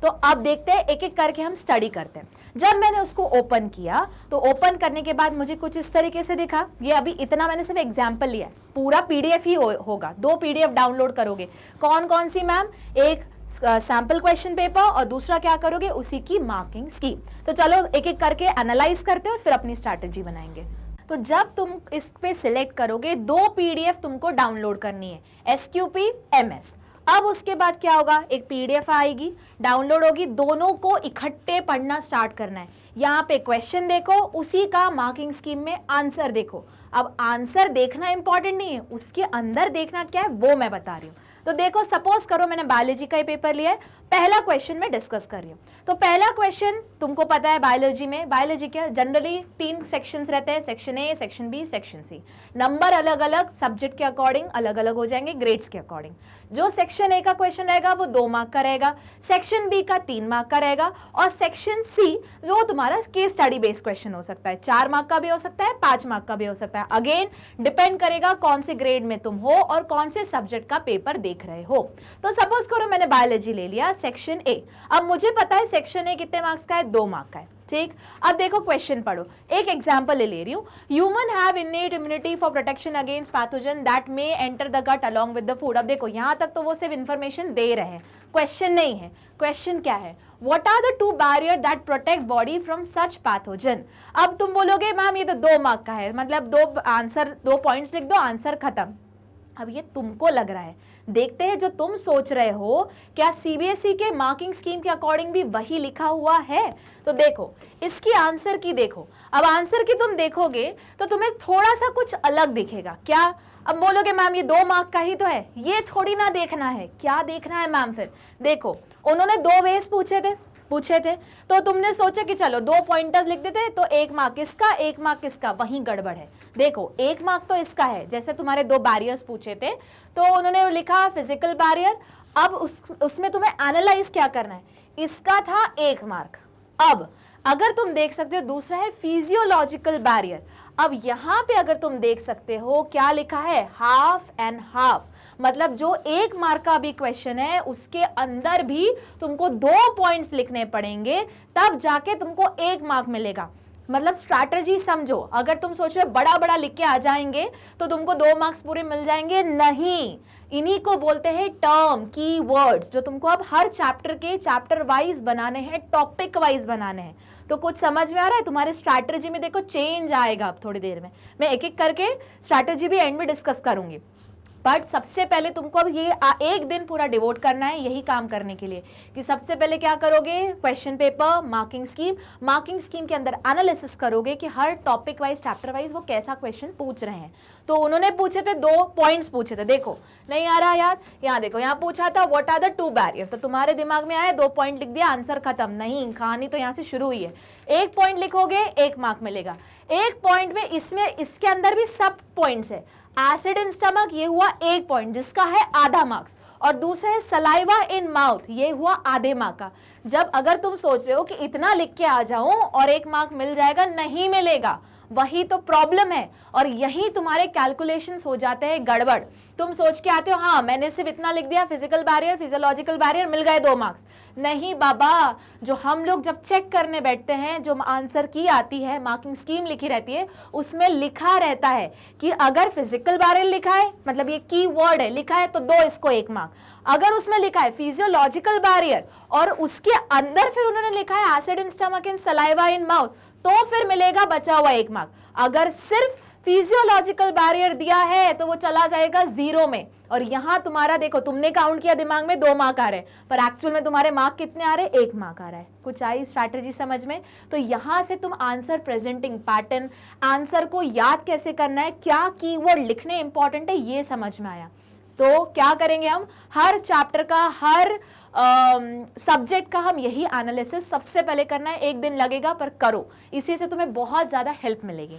तो अब देखते हैं, एक एक करके हम स्टडी करते हैं। जब मैंने उसको ओपन किया तो ओपन करने के बाद मुझे कुछ इस तरीके से दिखा। ये अभी इतना मैंने सिर्फ एग्जांपल लिया है, पूरा पीडीएफ ही होगा। 2 पीडीएफ डाउनलोड करोगे। कौन कौन सी मैम? एक सैंपल क्वेश्चन पेपर और दूसरा क्या करोगे, उसी की मार्किंग स्कीम। तो चलो एक एक करके एनालाइज करते हैं और फिर अपनी स्ट्रैटेजी बनाएंगे। तो जब तुम इस पे सिलेक्ट करोगे, 2 पीडीएफ तुमको डाउनलोड करनी है, SQP MS। अब उसके बाद क्या होगा, एक पीडीएफ आएगी, डाउनलोड होगी, दोनों को इकट्ठे पढ़ना स्टार्ट करना है। यहाँ पे क्वेश्चन देखो, उसी का मार्किंग स्कीम में आंसर देखो। अब आंसर देखना इंपॉर्टेंट नहीं है, उसके अंदर देखना क्या है वो मैं बता रही हूँ। तो देखो सपोज करो मैंने बायोलॉजी का ही पेपर लिया है, पहला क्वेश्चन मैं डिस्कस कर रही हूँ। तो पहला क्वेश्चन तुमको पता है बायोलॉजी में, बायोलॉजी क्या जनरली 3 सेक्शंस रहते हैं, section A, section B, section C. Number अलग अलग सब्जेक्ट के अकॉर्डिंग अलग अलग हो जाएंगे, ग्रेड्स के अकॉर्डिंग। जो सेक्शन ए का क्वेश्चन रहेगा वो 2 मार्क का रहेगा, सेक्शन बी का 3 मार्क का रहेगा, और सेक्शन सी जो तुम्हारा केस स्टडी बेस्ड क्वेश्चन हो सकता है, 4 मार्क का भी हो सकता है, 5 मार्क का भी हो सकता है। अगेन डिपेंड करेगा कौन से ग्रेड में तुम हो और कौन से सब्जेक्ट का पेपर देख रहे हो। तो सपोज करो मैंने बायोलॉजी ले लिया, सेक्शन ए। अब मुझे पता है सेक्शन ए कितने मार्क्स का है, 2 मार्क का है। ठीक, अब देखो क्वेश्चन पढ़ो। एक एग्जांपल ले रही हूं, human have innate immunity for protection against pathogen that may enter the gut along with the food. अब देखो यहां तक तो वो सिर्फ इंफॉर्मेशन दे रहे हैं, क्वेश्चन नहीं है। क्वेश्चन क्या है, what are the 2 barrier that protect body from such pathogen. अब तुम बोलोगे मैम ये तो 2 मार्क का है, मतलब 2 पॉइंट्स लिख दो, आंसर खत्म। अब ये तुमको लग रहा है, देखते हैं जो तुम सोच रहे हो क्या सीबीएसई के मार्किंग स्कीम के अकॉर्डिंग भी वही लिखा हुआ है। तो देखो इसकी आंसर की देखो, अब आंसर की तुम देखोगे तो तुम्हें थोड़ा सा कुछ अलग दिखेगा। क्या? अब बोलोगे मैम ये 2 मार्क का ही तो है, ये थोड़ी ना देखना है। क्या देखना है मैम? फिर देखो उन्होंने 2 वेज पूछे थे तो तुमने सोचा कि चलो 2 पॉइंटर्स लिख देते, तो 1 मार्क इसका 1 मार्क इसका, वहीं गड़बड़ है। देखो 1 मार्क तो इसका है, जैसे तुम्हारे 2 बैरियर्स पूछे थे तो उन्होंने लिखा फिजिकल बैरियर। अब उसमें तुम्हें एनालाइज क्या करना है, इसका था 1 मार्क। अब अगर तुम देख सकते हो दूसरा है फिजियोलॉजिकल बैरियर। अब यहां पे अगर तुम देख सकते हो क्या लिखा है, हाफ एंड हाफ, मतलब जो 1 मार्क का भी क्वेश्चन है उसके अंदर भी तुमको 2 पॉइंट्स लिखने पड़ेंगे, तब जाके तुमको 1 मार्क मिलेगा। मतलब स्ट्रैटेजी समझो, अगर तुम सोच रहे हो बड़ा बड़ा लिख के आ जाएंगे तो तुमको 2 मार्क्स पूरे मिल जाएंगे, नहीं। इन्हीं को बोलते हैं टर्म, कीवर्ड्स, जो तुमको अब हर चैप्टर के चैप्टर वाइज बनाने हैं, टॉपिक वाइज बनाने हैं। तो कुछ समझ में आ रहा है? तुम्हारे स्ट्रैटेजी में देखो चेंज आएगा अब थोड़ी देर में। मैं एक एक करके स्ट्रैटेजी भी एंड में डिस्कस करूंगी, बट सबसे पहले तुमको अब ये 1 दिन पूरा डिवोट करना है यही काम करने के लिए कि सबसे पहले क्या करोगे, क्वेश्चन पेपर, मार्किंग स्कीम के अंदर एनालिसिस करोगे कि हर टॉपिक वाइज चैप्टर वाइज वो कैसा क्वेश्चन पूछ रहे हैं। तो उन्होंने पूछे थे 2 पॉइंट्स पूछे थे, देखो नहीं आ रहा यार, यहाँ देखो यहाँ पूछा था व्हाट आर द 2 बैरियर, तो तुम्हारे दिमाग में आया 2 पॉइंट लिख दिया, आंसर खत्म। नहीं, कहानी तो यहाँ से शुरू हुई है। 1 पॉइंट लिखोगे 1 मार्क मिलेगा। 1 पॉइंट में इसके अंदर भी सब पॉइंट्स है। एसिड इन स्टमक ये हुआ 1 पॉइंट जिसका है आधा मार्क्स, और दूसरा है सलाइवा इन माउथ, ये हुआ आधे मार्क का। जब अगर तुम सोच रहे हो कि इतना लिख के आ जाऊं और 1 मार्क मिल जाएगा, नहीं मिलेगा, वही तो प्रॉब्लम है। और यही तुम्हारे कैलकुलेशंस हो जाते हैं गड़बड़। तुम सोच के आते हो हाँ मैंने सिर्फ इतना लिख दिया, फिजिकल बैरियर फिजियोलॉजिकल बैरियर, मिल गए 2 मार्क्स। नहीं बाबा, जो हम लोग जब चेक करने बैठते हैं, जो आंसर की आती है, मार्किंग स्कीम लिखी रहती है, उसमें लिखा रहता है कि अगर फिजिकल बैरियर लिखा है, मतलब ये की वर्ड है, लिखा है तो दो, इसको 1 मार्क। अगर उसमें लिखा है फिजियोलॉजिकल बैरियर और उसके अंदर फिर उन्होंने लिखा है acid in stomach and saliva in mouth, तो फिर मिलेगा बचा हुआ 1 मार्क। अगर सिर्फ फिजियोलॉजिकल बैरियर दिया है तो वो चला जाएगा 0 में। और यहां तुम्हारा देखो, तुमने काउंट किया दिमाग में 2 मार्क आ रहे हैं, पर एक्चुअल में तुम्हारे मार्क कितने आ रहे हैं? 1 मार्क आ रहा है। कुछ आई स्ट्रैटेजी समझ में? तो यहां से तुम आंसर प्रेजेंटिंग पैटर्न, आंसर को याद कैसे करना है, क्या कीवर्ड लिखने इंपॉर्टेंट है, ये समझ में आया। तो क्या करेंगे हम, हर चैप्टर का, हर सब्जेक्ट का हम यही एनालिसिस सबसे पहले करना है। 1 दिन लगेगा पर करो, इसी से तुम्हें बहुत ज्यादा हेल्प मिलेगी।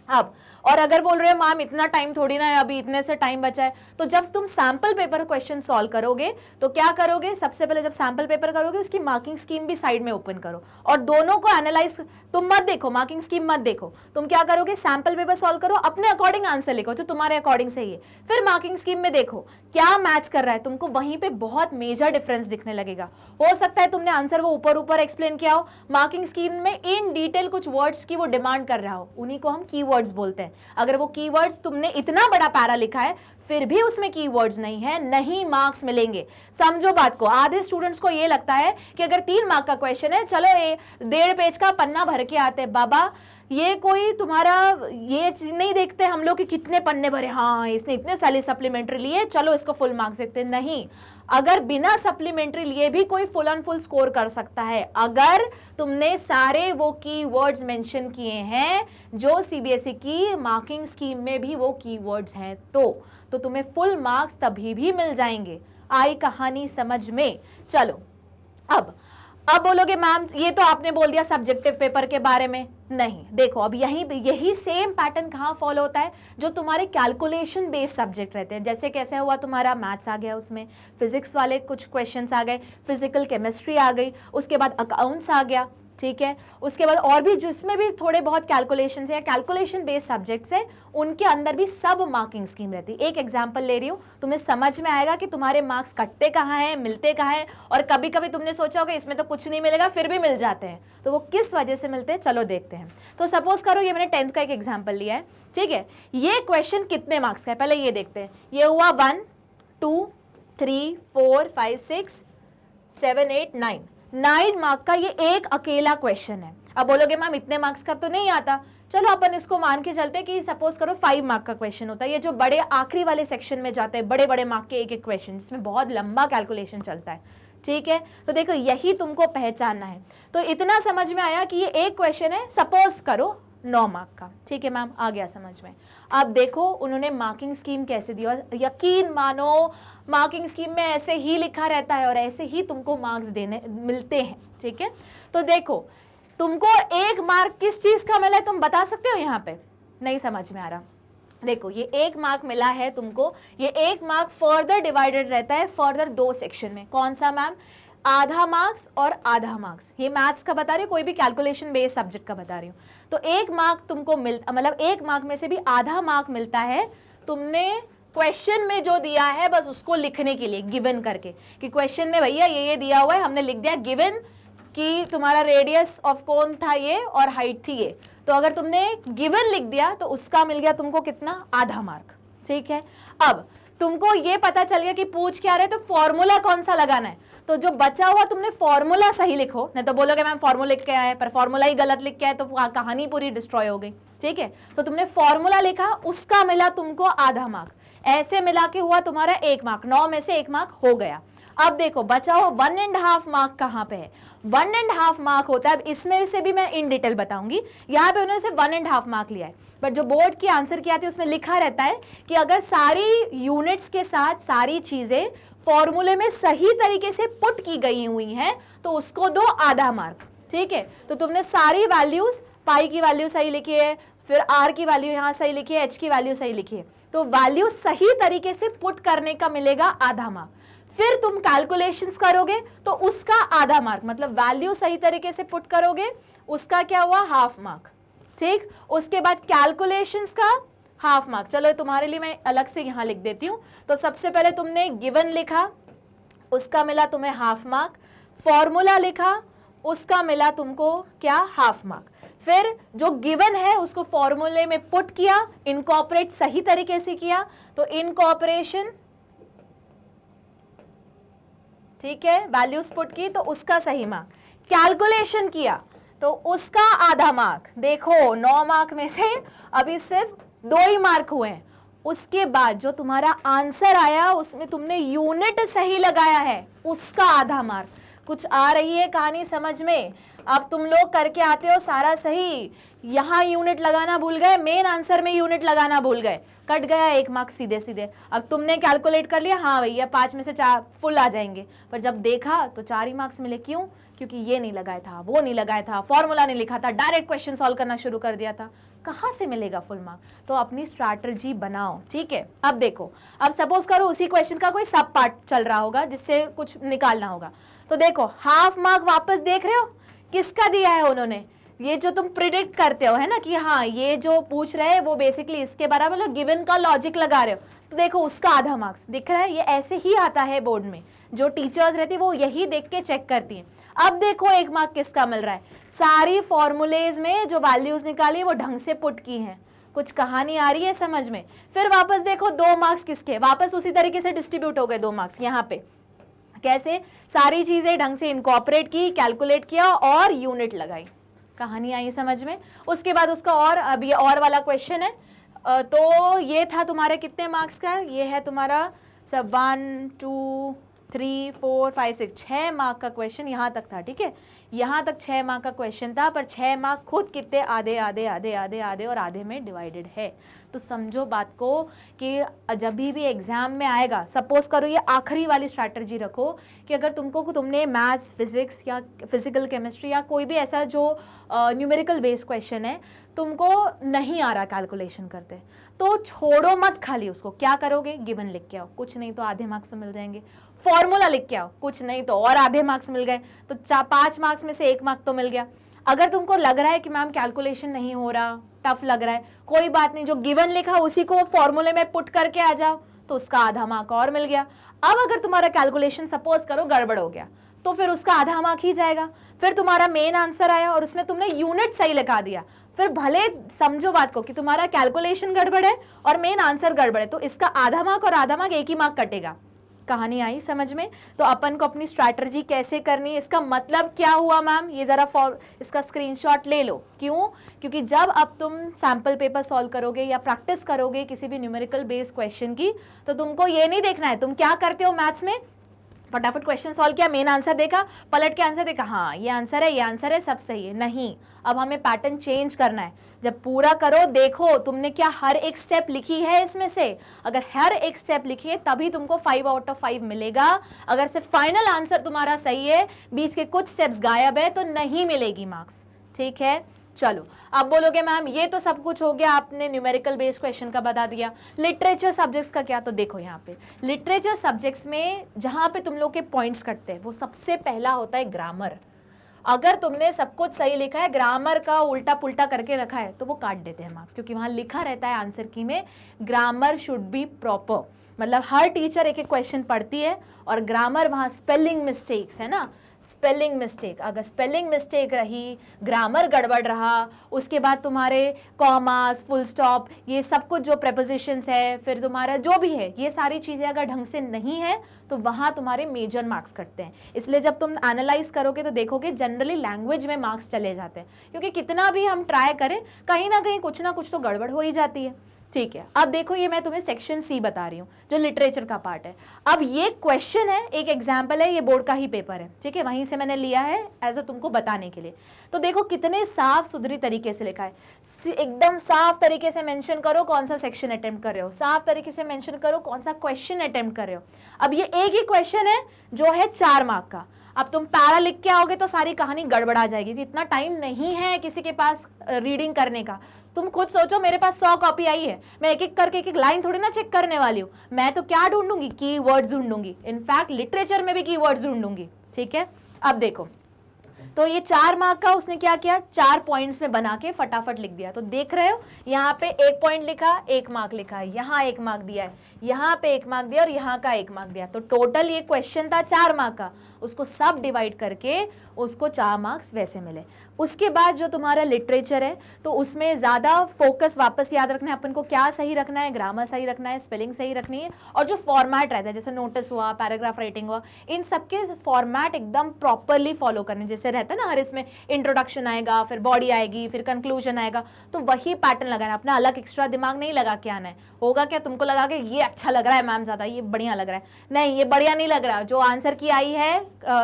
अब और अगर बोल रहे हो मैम इतना टाइम थोड़ी ना है, अभी इतने से टाइम बचा है, तो जब तुम सैंपल पेपर क्वेश्चन सॉल्व करोगे तो क्या करोगे, सबसे पहले जब सैंपल पेपर करोगे उसकी मार्किंग स्कीम भी साइड में ओपन करो और दोनों को एनालाइज। तुम मत देखो मार्किंग स्कीम, मत देखो, तुम क्या करोगे, सैंपल पेपर सॉल्व करो, अपने अकॉर्डिंग आंसर लिखो जो तुम्हारे अकॉर्डिंग सही है, फिर मार्किंग स्कीम में देखो क्या मैच कर रहा है, तुमको वहीं पे बहुत मेजर डिफरेंस दिखने लगेगा। हो सकता है तुमने आंसर वो ऊपर ऊपर एक्सप्लेन किया हो, मार्किंग स्कीम में इन डिटेल कुछ वर्ड्स की वो डिमांड कर रहा हो, उन्हीं को हम कीवर्ड्स बोलते हैं। अगर वो कीवर्ड्स तुमने इतना बड़ा पैरा लिखा है फिर भी उसमें कीवर्ड्स नहीं है, नहीं मार्क्स मिलेंगे। समझो बात को। आधे स्टूडेंट्स को ये लगता है कि अगर 3 मार्क का क्वेश्चन है, चलो 1.5 पेज का पन्ना भर के आते हैं। बाबा ये कोई तुम्हारा ये नहीं देखते हम लोग कि कितने पन्ने भरे, हाँ इसने इतने सारे सप्लीमेंट्री लिए, चलो इसको फुल मार्क्स देते। नहीं, अगर बिना सप्लीमेंट्री लिए भी कोई फुल ऑन फुल स्कोर कर सकता है अगर तुमने सारे वो कीवर्ड्स मेंशन किए हैं जो सीबीएसई की मार्किंग स्कीम में भी वो कीवर्ड्स हैं, तो तुम्हें फुल मार्क्स तभी भी मिल जाएंगे। आई कहानी समझ में? चलो अब बोलोगे मैम ये तो आपने बोल दिया सब्जेक्टिव पेपर के बारे में। नहीं, देखो अब यही सेम पैटर्न कहाँ फॉलो होता है, जो तुम्हारे कैलकुलेशन बेस्ड सब्जेक्ट रहते हैं। जैसे कैसे हुआ, तुम्हारा मैथ्स आ गया, उसमें फिजिक्स वाले कुछ क्वेश्चंस आ गए, फिजिकल केमिस्ट्री आ गई, उसके बाद अकाउंट्स आ गया, ठीक है, उसके बाद और भी जिसमें भी थोड़े बहुत कैलकुलेशन है, कैलकुलेशन बेस्ड सब्जेक्ट्स है, उनके अंदर भी सब मार्किंग स्कीम रहती है। एक एग्जांपल ले रही हूँ, तुम्हें समझ में आएगा कि तुम्हारे मार्क्स कटते कहाँ हैं, मिलते कहाँ हैं, और कभी कभी तुमने सोचा होगा इसमें तो कुछ नहीं मिलेगा, फिर भी मिल जाते हैं। तो वो किस वजह से मिलते हैं, चलो देखते हैं। तो सपोज करो ये मैंने 10th का एक एग्जाम्पल लिया है, ठीक है, ये क्वेश्चन कितने मार्क्स का है पहले ये देखते हैं। ये हुआ 1 2 3 4 5 6 7 8 9 मार्क का ये एक अकेला क्वेश्चन है। अब बोलोगे मैम इतने मार्क्स का तो नहीं आता, चलो अपन इसको मान के चलते कि सपोज करो 5 मार्क का क्वेश्चन होता है, ये जो बड़े आखिरी वाले सेक्शन में जाते हैं, बड़े बड़े मार्क के एक क्वेश्चन जिसमें बहुत लंबा कैलकुलेशन चलता है, ठीक है। तो देखो यही तुमको पहचानना है। तो इतना समझ में आया कि ये एक क्वेश्चन है, सपोज करो 9 मार्क का, ठीक है मैम, आ गया समझ में। अब देखो उन्होंने मार्किंग स्कीम कैसे दी, और यकीन मानो मार्किंग स्कीम में ऐसे ही लिखा रहता है और ऐसे ही तुमको मार्क्स देने मिलते हैं, ठीक है। तो देखो तुमको 1 मार्क किस चीज का मिला है, तुम बता सकते हो? यहाँ पे नहीं समझ में आ रहा, देखो ये 1 मार्क मिला है तुमको, ये 1 मार्क फर्दर डिवाइडेड रहता है फर्दर 2 सेक्शन में। कौन सा मैम? आधा मार्क्स और आधा मार्क्स। ये मैथ्स का बता रही हूँ, कोई भी कैलकुलेशन बेस्ड सब्जेक्ट का बता रही हूँ। तो 1 मार्क तुमको मतलब 1 मार्क में से भी आधा मार्क मिलता है तुमने क्वेश्चन में जो दिया है बस उसको लिखने के लिए, गिवन करके कि क्वेश्चन में भैया ये दिया हुआ है, हमने लिख दिया गिवन कि तुम्हारा रेडियस ऑफ कोन था ये और हाइट थी ये। तो अगर तुमने गिवन लिख दिया तो उसका मिल गया तुमको कितना, आधा मार्क, ठीक है। अब तुमको ये पता चल गया कि पूछ क्या रहे, तो फॉर्मूला कौन सा लगाना है, तो जो बचा हुआ तुमने फॉर्मूला सही लिखो, नहीं तो बोलोगे मैम फॉर्मूला लिख के आया है पर फॉर्मूला ही गलत लिख के आया, तो कहानी पूरी डिस्ट्रॉय हो गई, ठीक है। तो तुमने फॉर्मूला लिखा, उसका मिला तुमको आधा मार्क, ऐसे मिला के हुआ तुम्हारा 1 मार्क, 9 में से 1 मार्क हो गया। अब देखो बचा हुआ 1.5 मार्क कहाँ पे है, 1.5 मार्क होता है। अब इसमें से भी मैं इन डिटेल बताऊंगी, यहाँ पे उन्होंने सिर्फ 1.5 मार्क लिया है, बट जो बोर्ड की आंसर की आती है उसमें लिखा रहता है कि अगर सारी यूनिट्स के साथ सारी चीजें फॉर्मूले में सही तरीके से पुट की गई हुई हैं तो उसको दो आधा मार्क, ठीक है। तो तुमने सारी वैल्यूज, पाई की वैल्यू सही लिखी है, फिर आर की वैल्यू यहाँ सही लिखी है, एच की वैल्यू सही लिखी है, तो वैल्यू सही तरीके से पुट करने का मिलेगा आधा मार्क। फिर तुम कैलकुलेशंस करोगे तो उसका आधा मार्क, मतलब वैल्यू सही तरीके से पुट करोगे उसका क्या हुआ, हाफ मार्क, ठीक। उसके बाद कैलकुलेशंस का हाफ मार्क। चलो तुम्हारे लिए मैं अलग से यहां लिख देती हूं। तो सबसे पहले तुमने गिवन लिखा, उसका मिला तुम्हें हाफ मार्क, फॉर्मूला लिखा, उसका मिला तुमको क्या, हाफ मार्क। फिर जो गिवन है उसको फॉर्मूले में पुट किया, इनकॉर्पोरेट सही तरीके से किया, तो इनकॉर्पोरेशन, ठीक है, वैल्यूज पुट की तो उसका सही मार्क। कैलकुलेशन किया तो उसका आधा मार्क। देखो 9 मार्क में से अभी सिर्फ 2 ही मार्क हुए हैं। उसके बाद जो तुम्हारा आंसर आया उसमें तुमने यूनिट सही लगाया है, उसका आधा मार्क। कुछ आ रही है कहानी समझ में? अब तुम लोग करके आते हो सारा सही, यहां यूनिट लगाना भूल गए, मेन आंसर में यूनिट लगाना भूल गए, कट गया 1 मार्क सीधे सीधे। अब तुमने कैलकुलेट कर लिया, हाँ भैया 5 में से 4 फुल आ जाएंगे, पर जब देखा तो 4 ही मार्क्स मिले। क्यों? क्योंकि ये नहीं लगाया था, वो नहीं लगाया था, फॉर्मूला नहीं लिखा था, डायरेक्ट क्वेश्चन सॉल्व करना शुरू कर दिया था। कहां से मिलेगा फुल मार्क? तो अपनी स्ट्रैटेजी बनाओ, ठीक है। अब देखो, अब सपोज करो उसी क्वेश्चन का कोई सब पार्ट चल रहा होगा जिससे कुछ निकालना होगा, तो देखो हाफ मार्क वापस देख रहे हो किसका दिया है उन्होंने, ये जो तुम प्रिडिक्ट करते हो है ना कि हाँ ये जो पूछ रहे हैं वो बेसिकली इसके बराबर, मतलब गिवन का लॉजिक लगा रहे हो, तो देखो उसका आधा मार्क्स दिख रहा है। ये ऐसे ही आता है बोर्ड में, जो टीचर्स रहती है वो यही देख के चेक करती हैं। अब देखो 1 मार्क किसका मिल रहा है, सारी फॉर्मूलेज में जो वैल्यूज निकाली वो ढंग से पुट की हैं। कुछ कहानी आ रही है समझ में? फिर वापस देखो 2 मार्क्स किसके, वापस उसी तरीके से डिस्ट्रीब्यूट हो गए 2 मार्क्स यहाँ पे। कैसे? सारी चीजें ढंग से इनकॉर्पोरेट की, कैलकुलेट किया और यूनिट लगाई। कहानी आई समझ में? उसके बाद उसका और, अब ये और वाला क्वेश्चन है, तो ये था तुम्हारे कितने मार्क्स का, ये है तुम्हारा सब 1 2 3 4 5 6 6 मार्क का क्वेश्चन यहाँ तक था, ठीक है। यहाँ तक 6 मार्क का क्वेश्चन था, पर 6 मार्क खुद कितने, आधे आधे आधे आधे आधे और आधे में डिवाइडेड है। तो समझो बात को कि जब भी एग्जाम में आएगा, सपोज करो ये आखिरी वाली स्ट्रैटेजी रखो कि अगर तुमने मैथ्स, फिजिक्स या फिजिकल केमिस्ट्री या कोई भी ऐसा जो न्यूमेरिकल बेस्ड क्वेश्चन है तुमको नहीं आ रहा कैलकुलेशन करते, तो छोड़ो मत खाली उसको। क्या करोगे? गिवन लिख के आओ, कुछ नहीं तो आधे मार्क्स मिल जाएंगे। फॉर्मूला लिख के आओ, कुछ नहीं तो और आधे मार्क्स मिल गए, तो 5 मार्क्स में से 1 मार्क तो मिल गया। अगर तुमको लग रहा है कि मैम कैलकुलेशन नहीं हो रहा, टफ लग रहा है, कोई बात नहीं, जो गिवन लिखा उसी को फॉर्मूले में पुट करके आ जाओ, तो उसका आधा मार्क और मिल गया। अब अगर तुम्हारा कैलकुलेशन सपोज करो गड़बड़ हो गया, तो फिर उसका आधा मार्क ही जाएगा। फिर तुम्हारा मेन आंसर आया और उसमें तुमने यूनिट सही लगा दिया, फिर भले समझो बात को कि तुम्हारा कैलकुलेशन गड़बड़ है और मेन आंसर गड़बड़ है, तो इसका आधा मार्क और आधा मार्क एक ही मार्क कटेगा। कहानी आई समझ में? तो अपन को अपनी स्ट्रैटेजी कैसे करनी है, इसका मतलब क्या हुआ मैम, ये जरा इसका स्क्रीनशॉट ले लो। क्यों? क्योंकि जब अब तुम सैंपल पेपर सॉल्व करोगे या प्रैक्टिस करोगे किसी भी न्यूमेरिकल बेस्ड क्वेश्चन की, तो तुमको ये नहीं देखना है तुम क्या करते हो मैथ्स में, फटाफट क्वेश्चन सॉल्व किया, मेन आंसर देखा, पलट के आंसर देखा, हाँ ये आंसर है, ये आंसर है, सब सही है। नहीं, अब हमें पैटर्न चेंज करना है। जब पूरा करो, देखो तुमने क्या हर एक स्टेप लिखी है इसमें से, अगर हर एक स्टेप लिखी है तभी तुमको 5 आउट ऑफ 5 मिलेगा। अगर सिर्फ फाइनल आंसर तुम्हारा सही है, बीच के कुछ स्टेप्स गायब है, तो नहीं मिलेगी मार्क्स, ठीक है। चलो अब बोलोगे मैम ये तो सब कुछ हो गया, आपने न्यूमेरिकल बेस्ड क्वेश्चन का बता दिया, लिटरेचर सब्जेक्ट्स का क्या? तो देखो यहाँ पे लिटरेचर सब्जेक्ट्स में जहाँ पे तुम लोग के पॉइंट्स कटते हैं वो सबसे पहला होता है ग्रामर। अगर तुमने सब कुछ सही लिखा है, ग्रामर का उल्टा पुल्टा करके रखा है, तो वो काट देते हैं मार्क्स, क्योंकि वहाँ लिखा रहता है आंसर की में ग्रामर शुड बी प्रॉपर। मतलब हर टीचर एक एक क्वेश्चन पढ़ती है और ग्रामर वहाँ स्पेलिंग मिस्टेक्स है ना, स्पेलिंग मिस्टेक, अगर स्पेलिंग मिस्टेक रही, ग्रामर गड़बड़ रहा, उसके बाद तुम्हारे कॉमास, फुल स्टॉप, ये सब कुछ जो प्रेपोजिशंस है, फिर तुम्हारा जो भी है, ये सारी चीज़ें अगर ढंग से नहीं है तो वहाँ तुम्हारे मेजर मार्क्स कटते हैं। इसलिए जब तुम एनालाइज करोगे तो देखोगे जनरली लैंग्वेज में मार्क्स चले जाते हैं, क्योंकि कितना भी हम ट्राई करें कहीं ना कहीं कुछ ना कुछ तो गड़बड़ हो ही जाती है, ठीक है। अब देखो ये मैं तुम्हें सेक्शन सी बता रही हूँ जो लिटरेचर का पार्ट है। अब ये क्वेश्चन है, एक एग्जाम्पल है, ये बोर्ड का ही पेपर है, ठीक है, वहीं से मैंने लिया है एज अ तुमको बताने के लिए। तो देखो कितने साफ सुथरी तरीके से लिखा है, एकदम साफ तरीके से मेंशन करो कौन सा सेक्शन अटेम्प्ट कर रहे हो, साफ तरीके से मेंशन करो कौन सा क्वेश्चन अटेम्प्ट कर रहे हो। अब ये एक ही क्वेश्चन है जो है 4 मार्क का। अब तुम पैरा लिख के आओगे तो सारी कहानी गड़बड़ा जाएगी, कि इतना टाइम नहीं है किसी के पास रीडिंग करने का। तुम खुद सोचो, मेरे पास 100 कॉपी आई है, मैं एक एक करके एक एक लाइन थोड़ी ना चेक करने वाली हूँ, मैं तो क्या ढूंढूंगी, कीवर्ड्स ढूंढूंगी, इनफैक्ट लिटरेचर में भी कीवर्ड्स ढूंढूंगी, ठीक है। अब देखो तो ये 4 मार्क का उसने क्या किया, 4 पॉइंट्स में बना के फटाफट लिख दिया। तो देख रहे हो यहाँ पे 1 पॉइंट लिखा, 1 मार्क लिखा है, यहाँ 1 मार्क दिया है, यहाँ पे 1 मार्क दिया और यहाँ का 1 मार्क दिया। तो टोटल ये क्वेश्चन था 4 मार्क का, उसको सब डिवाइड करके उसको 4 मार्क्स वैसे मिले। उसके बाद जो तुम्हारा लिटरेचर है तो उसमें ज़्यादा फोकस वापस याद रखना है अपन को, क्या सही रखना है, ग्रामर सही रखना है, स्पेलिंग सही रखनी है, और जो फॉर्मेट रहता है जैसे नोटिस हुआ, पैराग्राफ राइटिंग हुआ, इन सबके फॉर्मेट एकदम प्रॉपरली फॉलो करने। जैसे रहता है ना हर इसमें इंट्रोडक्शन आएगा, फिर बॉडी आएगी, फिर कंक्लूजन आएगा, तो वही पैटर्न लगाना, अपना अलग एक्स्ट्रा दिमाग नहीं लगा के आना है। होगा क्या, तुमको लगा के ये अच्छा लग रहा है मैम ज़्यादा, ये बढ़िया लग रहा है, नहीं ये बढ़िया नहीं लग रहा, जो आंसर की आई है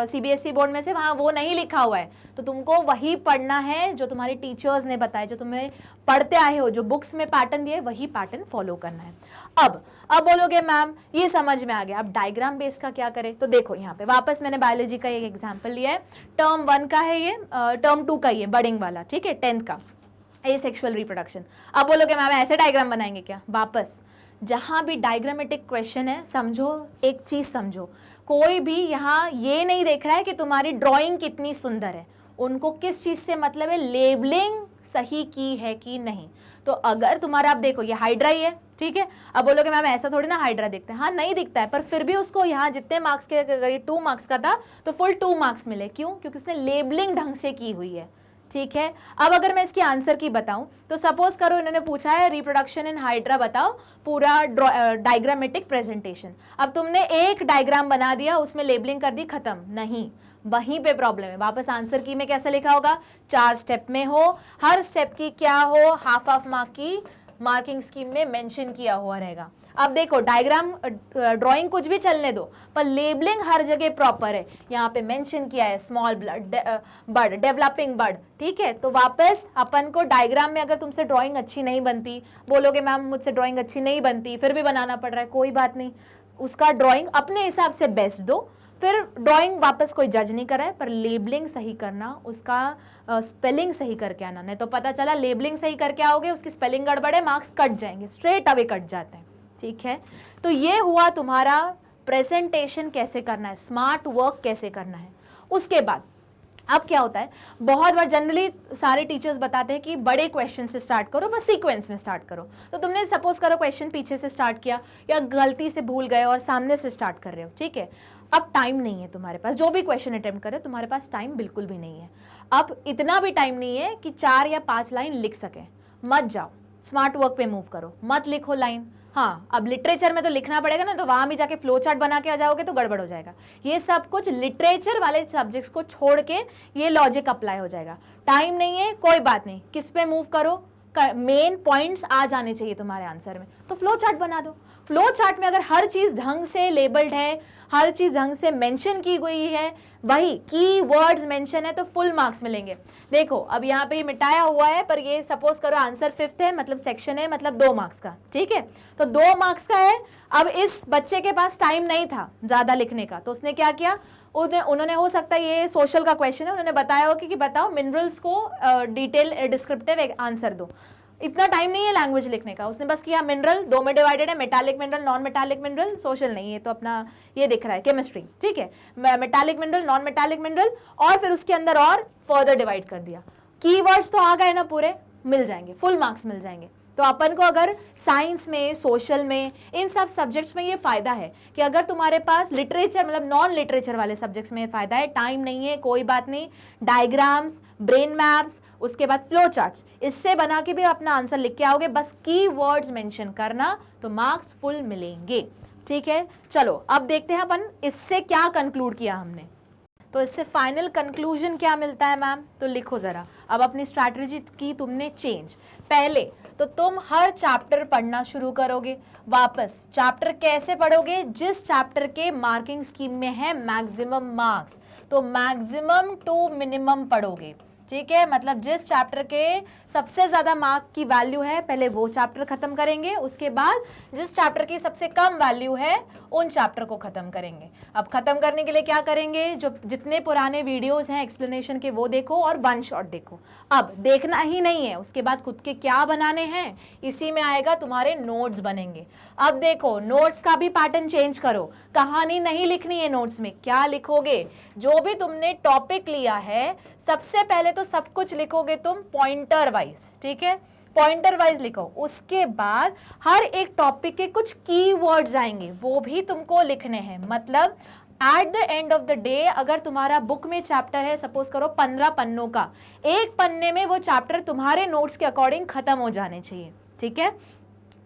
CBSE बोर्ड में से वहाँ वो नहीं लिखा हुआ है, तो तुमको वही पढ़ना है जो तुम्हारे टीचर्स ने बताया, जो तुम्हें पढ़ते आए हो, जो बुक्स में पैटर्न दिए वही पैटर्न फॉलो करना है। अब बोलोगे मैम ये समझ में आ गया, अब डायग्राम बेस का क्या करें? तो देखो यहाँ पे वापस मैंने बायोलॉजी का एक एग्जाम्पल लिया है, टर्म 1 का है ये, टर्म 2 का ये बडिंग वाला, ठीक है, 10th का ए सेक्सुअल रिप्रोडक्शन। अब बोलोगे मैम ऐसे डायग्राम बनाएंगे क्या? वापस जहाँ भी डायग्रामेटिक क्वेश्चन है, समझो एक चीज समझो, कोई भी यहाँ ये नहीं देख रहा है कि तुम्हारी ड्राइंग कितनी सुंदर है, उनको किस चीज से मतलब है, लेबलिंग सही की है कि नहीं। तो अगर तुम्हारा, आप देखो ये हाइड्रा ही है, ठीक है, अब बोलोगे मैम ऐसा थोड़ी ना हाइड्रा दिखता है, हाँ नहीं दिखता है, पर फिर भी उसको यहाँ जितने मार्क्स के, अगर ये 2 मार्क्स का था तो फुल 2 मार्क्स मिले, क्यों? क्योंकि उसने लेबलिंग ढंग से की हुई है, ठीक है। अब अगर मैं इसकी आंसर की बताऊं तो सपोज करो इन्होंने पूछा है रिप्रोडक्शन इन हाइड्रा बताओ पूरा डायग्रामेटिक प्रेजेंटेशन। अब तुमने एक डायग्राम बना दिया, उसमें लेबलिंग कर दी, खत्म, नहीं, वहीं पे प्रॉब्लम है। वापस आंसर की में कैसे लिखा होगा, 4 स्टेप में हो, हर स्टेप की क्या हो, हाफ मार्क की मार्किंग स्कीम में मेंशन किया हुआ रहेगा। अब देखो डायग्राम ड्राइंग कुछ भी चलने दो, पर लेबलिंग हर जगह प्रॉपर है, यहाँ पे मेंशन किया है स्मॉल बर्ड, डेवलपिंग बर्ड, ठीक है। तो वापस अपन को डायग्राम में, अगर तुमसे ड्राइंग अच्छी नहीं बनती, बोलोगे मैम मुझसे ड्राइंग अच्छी नहीं बनती, फिर भी बनाना पड़ रहा है, कोई बात नहीं, उसका ड्राइंग अपने हिसाब से बेस्ट दो, फिर ड्राइंग वापस कोई जज नहीं कर रहा है, पर लेबलिंग सही करना, उसका स्पेलिंग सही करके आना, नहीं तो पता चला लेबलिंग सही करके आओगे, उसकी स्पेलिंग गड़बड़ है, मार्क्स कट जाएंगे, स्ट्रेट अवे कट जाते हैं, ठीक है। तो ये हुआ तुम्हारा प्रेजेंटेशन कैसे करना है, स्मार्ट वर्क कैसे करना है। उसके बाद अब क्या होता है, बहुत बार जनरली सारे टीचर्स बताते हैं कि बड़े क्वेश्चन से स्टार्ट करो, बस सीक्वेंस में स्टार्ट करो। तो तुमने सपोज करो क्वेश्चन पीछे से स्टार्ट किया या गलती से भूल गए और सामने से स्टार्ट कर रहे हो, ठीक है। अब टाइम नहीं है तुम्हारे पास, जो भी क्वेश्चन अटेम्प्ट करे तुम्हारे पास टाइम बिल्कुल भी नहीं है। अब इतना भी टाइम नहीं है कि 4 या 5 लाइन लिख सके, मत जाओ, स्मार्ट वर्क पे मूव करो, मत लिखो लाइन। हाँ, अब लिटरेचर में तो लिखना पड़ेगा ना, तो वहां भी जाके फ्लो चार्ट बना के आ जाओगे तो गड़बड़ हो जाएगा। ये सब कुछ लिटरेचर वाले सब्जेक्ट्स को छोड़ के ये लॉजिक अप्लाई हो जाएगा। टाइम नहीं है, कोई बात नहीं, किस पे मूव करो, मेन पॉइंट्स आ जाने चाहिए तुम्हारे आंसर में, तो फ्लो चार्ट बना दो। फ्लो चार्ट में अगर हर चीज ढंग से लेबल्ड है, हर चीज ढंग से मेंशन की गई है, वही की वर्ड्स मेंशन है, तो फुल मार्क्स मिलेंगे। देखो अब यहाँ पे मिटाया हुआ है, पर ये सपोज करो आंसर 5th है, मतलब सेक्शन है, मतलब 2 मार्क्स का, ठीक है। तो 2 मार्क्स का है। अब इस बच्चे के पास टाइम नहीं था ज्यादा लिखने का, तो उसने क्या किया, उन्होंने, हो सकता है ये सोशल का क्वेश्चन है, उन्होंने बताया हो कि बताओ मिनरल्स को डिटेल डिस्क्रिप्टिव आंसर दो। इतना टाइम नहीं है लैंग्वेज लिखने का, उसने बस किया मिनरल 2 में डिवाइडेड है, metallic mineral, non metallic mineral, social नहीं, ये तो अपना ये दिख रहा है केमिस्ट्री, ठीक है, metallic mineral, non metallic mineral, और फिर उसके अंदर और फर्दर डिवाइड कर दिया। कीवर्ड्स तो आ गए ना पूरे, मिल जाएंगे, फुल मार्क्स मिल जाएंगे। तो अपन को अगर साइंस में, सोशल में, इन सब सब्जेक्ट्स में ये फायदा है कि अगर तुम्हारे पास लिटरेचर मतलब नॉन लिटरेचर वाले सब्जेक्ट्स में फायदा है, टाइम नहीं है कोई बात नहीं, डायग्राम्स, ब्रेन मैप्स, उसके बाद फ्लो चार्ट्स, इससे बना के भी अपना आंसर लिख के आओगे, बस की वर्ड्स मेंशन करना, तो मार्क्स फुल मिलेंगे, ठीक है। चलो अब देखते हैं अपन इससे क्या कंक्लूड किया हमने। तो इससे फाइनल कंक्लूजन क्या मिलता है मैम, तो लिखो जरा। अब अपनी स्ट्रैटेजी की तुमने चेंज, पहले तो तुम हर चैप्टर पढ़ना शुरू करोगे। वापस चैप्टर कैसे पढ़ोगे, जिस चैप्टर के मार्किंग स्कीम में है मैक्सिमम मार्क्स, तो मैक्सिमम टू मिनिमम पढ़ोगे, ठीक है। मतलब जिस चैप्टर के सबसे ज्यादा मार्क की वैल्यू है पहले वो चैप्टर खत्म करेंगे, उसके बाद जिस चैप्टर की सबसे कम वैल्यू है उन चैप्टर को खत्म करेंगे। अब खत्म करने के लिए क्या करेंगे, जो जितने पुराने वीडियोस हैं एक्सप्लेनेशन के वो देखो और 1 शॉट देखो। अब देखना ही नहीं है, उसके बाद खुद के क्या बनाने हैं, इसी में आएगा तुम्हारे नोट्स बनेंगे। अब देखो नोट्स का भी पैटर्न चेंज करो, कहानी नहीं लिखनी है नोट्स में, क्या लिखोगे, जो भी तुमने टॉपिक लिया है सबसे पहले तो सब कुछ लिखोगे तुम पॉइंटर वाइज, ठीक है, पॉइंटर वाइज लिखो। उसके बाद हर एक टॉपिक के कुछ कीवर्ड्स आएंगे, वो भी तुमको लिखने हैं। मतलब at the end of the day अगर तुम्हारा बुक में चैप्टर है, सपोज करो 15 पन्नों का, एक पन्ने में वो चैप्टर तुम्हारे नोट्स के अकॉर्डिंग खत्म हो जाने चाहिए, ठीक है।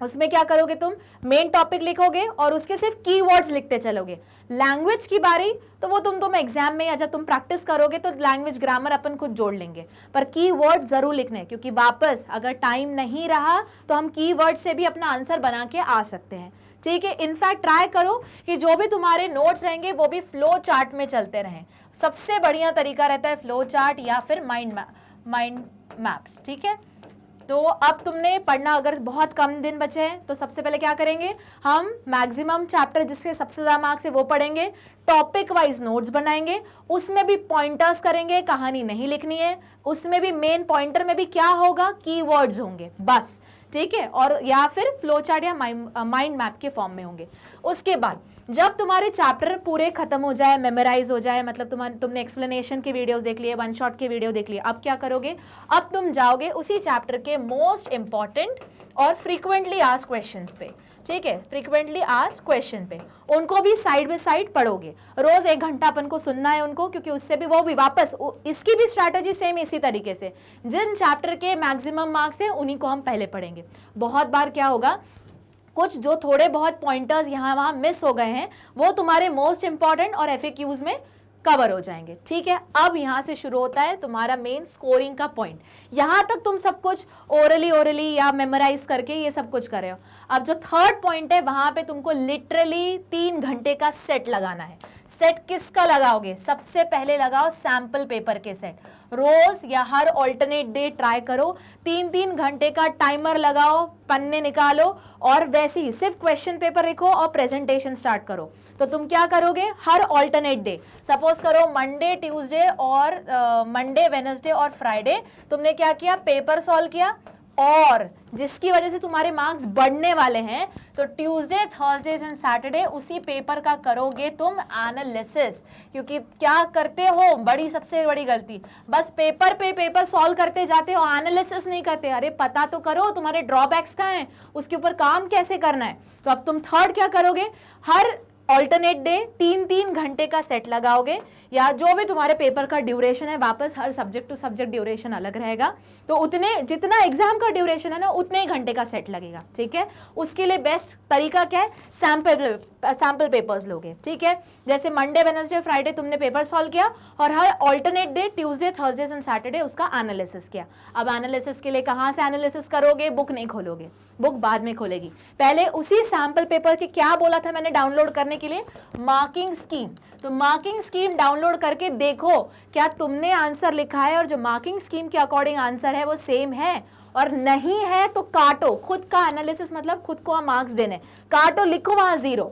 उसमें क्या करोगे, तुम मेन टॉपिक लिखोगे और उसके सिर्फ कीवर्ड्स लिखते चलोगे। लैंग्वेज की बारी तो वो तुम एग्जाम में या जब तुम प्रैक्टिस करोगे तो लैंग्वेज ग्रामर अपन खुद जोड़ लेंगे, पर कीवर्ड जरूर लिखने, क्योंकि वापस अगर टाइम नहीं रहा तो हम कीवर्ड से भी अपना आंसर बना के आ सकते हैं, ठीक है। इनफैक्ट ट्राई करो कि जो भी तुम्हारे नोट्स रहेंगे वो भी फ्लो चार्ट में चलते रहें। सबसे बढ़िया तरीका रहता है फ्लो चार्ट या फिर माइंड मैप्स, ठीक है। तो अब तुमने पढ़ना, अगर बहुत कम दिन बचे हैं तो सबसे पहले क्या करेंगे, हम मैक्सिमम चैप्टर जिसके सबसे ज्यादा मार्क्स है वो पढ़ेंगे, टॉपिक वाइज नोट्स बनाएंगे, उसमें भी पॉइंटर्स करेंगे, कहानी नहीं लिखनी है, उसमें भी मेन पॉइंटर में भी क्या होगा, कीवर्ड्स होंगे बस, ठीक है। और या फिर फ्लो चार्ट या माइंड मैप के फॉर्म में होंगे। उसके बाद जब तुम्हारे चैप्टर पूरे खत्म हो जाए, मेमोराइज हो जाए, मतलब तुमने एक्सप्लेनेशन की वीडियोस देख लिए, वन शॉट की वीडियो देख लिए, अब क्या करोगे, अब तुम जाओगे उसी चैप्टर के मोस्ट इंपॉर्टेंट और फ्रीक्वेंटली आस्क्ड क्वेश्चंस पे, ठीक है। फ्रीक्वेंटली आस्क्ड क्वेश्चन पे उनको भी साइड बाय साइड पढ़ोगे, रोज 1 घंटा अपन को सुनना है उनको, क्योंकि उससे भी वो भी वापस इसकी भी स्ट्रैटेजी सेम इसी तरीके से, जिन चैप्टर के मैक्सिमम मार्क्स हैं उन्हीं को हम पहले पढ़ेंगे। बहुत बार क्या होगा, कुछ जो थोड़े बहुत पॉइंटर्स यहाँ वहाँ मिस हो गए हैं वो तुम्हारे मोस्ट इंपॉर्टेंट और FAQs में कवर हो जाएंगे, ठीक है। अब यहाँ से शुरू होता है तुम्हारा मेन स्कोरिंग का पॉइंट। यहाँ तक तुम सब कुछ ओरली या मेमोराइज करके ये सब कुछ कर रहे हो। अब जो थर्ड पॉइंट है वहां पे तुमको लिटरली 3 घंटे का सेट लगाना है। सेट किसका लगाओगे, सबसे पहले लगाओ सैंपल पेपर के सेट। रोज या हर ऑल्टरनेट डे ट्राई करो, 3-3 घंटे का टाइमर लगाओ, पन्ने निकालो और वैसे ही सिर्फ क्वेश्चन पेपर लिखो और प्रेजेंटेशन स्टार्ट करो। तो तुम क्या करोगे, हर ऑल्टरनेट डे, सपोज करो मंडे ट्यूसडे और मंडे वेडनेसडे और फ्राइडे तुमने क्या किया, पेपर सॉल्व किया, और जिसकी वजह से तुम्हारे मार्क्स बढ़ने वाले हैं, तो ट्यूसडे थर्सडे एंड सैटरडे उसी पेपर का करोगे तुम एनालिसिस। क्योंकि क्या करते हो, बड़ी सबसे बड़ी गलती, बस पेपर पे पेपर सॉल्व करते जाते हो, एनालिसिस नहीं करते। अरे पता तो करो तुम्हारे ड्रॉबैक्स कहाँ हैं, उसके ऊपर काम कैसे करना है। तो अब तुम थर्ड क्या करोगे, हर ऑल्टरनेट डे 3-3 घंटे का सेट लगाओगे, या जो भी तुम्हारे पेपर का ड्यूरेशन है, वापस हर सब्जेक्ट टू सब्जेक्ट ड्यूरेशन अलग रहेगा, तो उतने जितना एग्जाम का ड्यूरेशन है ना उतने ही घंटे का सेट लगेगा, ठीक है। उसके लिए बेस्ट तरीका क्या है, सैंपल पेपर्स लोगे, ठीक है। जैसे मंडे वेडनेसडे फ्राइडे तुमने पेपर सॉल्व किया और हर alternate day Tuesday Thursday and Saturday उसका एनालिसिस किया। अब एनालिसिस के लिए कहाँ से एनालिसिस करोगे, बुक नहीं खोलोगे, बुक बाद में खोलेगी, पहले उसी सैंपल पेपर के क्या बोला था मैंने डाउनलोड करने के लिए, मार्किंग स्कीम। तो मार्किंग स्कीम डाउनलोड करके देखो क्या तुमने आंसर लिखा है और जो मार्किंग स्कीम के अकॉर्डिंग आंसर है वो सेम है, और नहीं है तो काटो। खुद का एनालिसिस मतलब खुद को मार्क्स देने, काटो, लिखो वहां 0।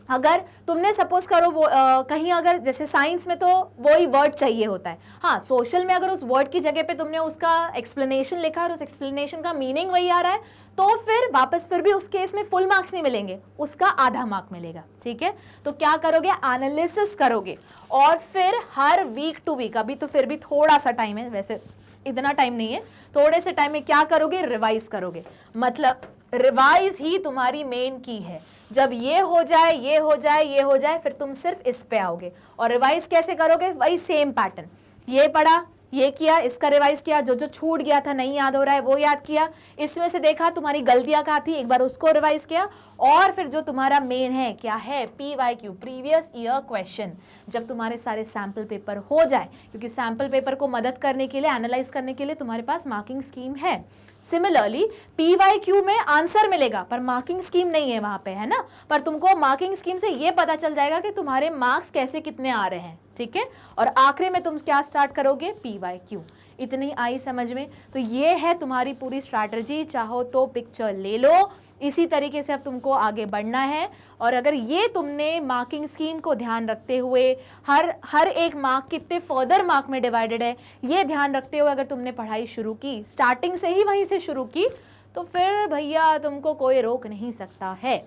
अगर तुमने सपोज करो वो कहीं अगर जैसे साइंस में तो वही वर्ड चाहिए होता है, हाँ सोशल में अगर उस वर्ड की जगह पे तुमने उसका एक्सप्लेनेशन लिखा और उस एक्सप्लेनेशन का मीनिंग वही आ रहा है, तो फिर वापस फिर भी उस केस में फुल मार्क्स नहीं मिलेंगे, उसका आधा मार्क मिलेगा, ठीक है। तो क्या करोगे, एनालिसिस करोगे, और फिर हर वीक टू वीक, अभी तो फिर भी थोड़ा सा टाइम है, वैसे इतना टाइम नहीं है, थोड़े से टाइम में क्या करोगे, रिवाइज करोगे। मतलब रिवाइज ही तुम्हारी मेन की है। जब ये हो जाए, ये हो जाए, ये हो जाए, फिर तुम सिर्फ इस पे आओगे। और रिवाइज कैसे करोगे, वही सेम पैटर्न, ये पढ़ा, ये किया, इसका रिवाइज किया, जो जो छूट गया था नहीं याद हो रहा है वो याद किया, इसमें से देखा तुम्हारी गलतियां कहाँ थी, एक बार उसको रिवाइज किया, और फिर जो तुम्हारा मेन है क्या है, PYQ, प्रीवियस ईयर क्वेश्चन। जब तुम्हारे सारे सैंपल पेपर हो जाए, क्योंकि सैंपल पेपर को मदद करने के लिए, एनालाइज करने के लिए तुम्हारे पास मार्किंग स्कीम है। सिमिलरली PYQ में आंसर मिलेगा पर मार्किंग स्कीम नहीं है वहां पे, है ना, पर तुमको मार्किंग स्कीम से ये पता चल जाएगा कि तुम्हारे मार्क्स कैसे कितने आ रहे हैं, ठीक है। और आखिरी में तुम क्या स्टार्ट करोगे, PYQ। इतनी आई समझ में? तो ये है तुम्हारी पूरी स्ट्रैटेजी। चाहो तो पिक्चर ले लो, इसी तरीके से अब तुमको आगे बढ़ना है। और अगर ये तुमने मार्किंग स्कीम को ध्यान रखते हुए, हर एक मार्क कितने फर्दर मार्क में डिवाइडेड है, ये ध्यान रखते हुए अगर तुमने पढ़ाई शुरू की, स्टार्टिंग से ही वहीं से शुरू की, तो फिर भैया तुमको कोई रोक नहीं सकता है,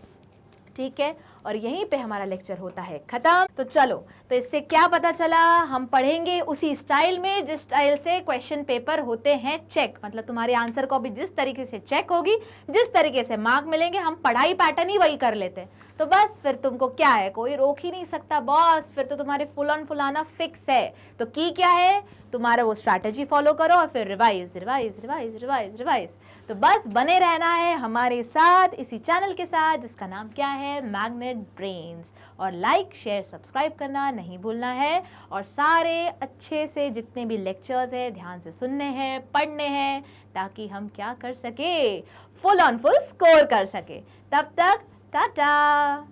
ठीक है। और यहीं पे हमारा लेक्चर होता है खत्म। तो चलो, तो इससे क्या पता चला, हम पढ़ेंगे उसी स्टाइल में जिस स्टाइल से क्वेश्चन पेपर होते हैं चेक, मतलब तुम्हारे आंसर कॉपी जिस तरीके से चेक होगी, जिस तरीके से मार्क मिलेंगे, हम पढ़ाई पैटर्न ही वही कर लेते हैं। तो बस फिर तुमको क्या है, कोई रोक ही नहीं सकता बॉस, फिर तो तुम्हारे फुल ऑन फुल आना फिक्स है। तो की क्या है, तुम्हारा वो स्ट्रैटेजी फॉलो करो और फिर revise revise revise revise revise. तो बस बने रहना है हमारे साथ इसी चैनल के साथ जिसका नाम क्या है, मैग्नेट ब्रेन्स। और लाइक शेयर सब्सक्राइब करना नहीं भूलना है, और सारे अच्छे से जितने भी लेक्चर्स हैं ध्यान से सुनने हैं, पढ़ने हैं, ताकि हम क्या कर सके, फुल ऑन फुल स्कोर कर सके। तब तक टाटा।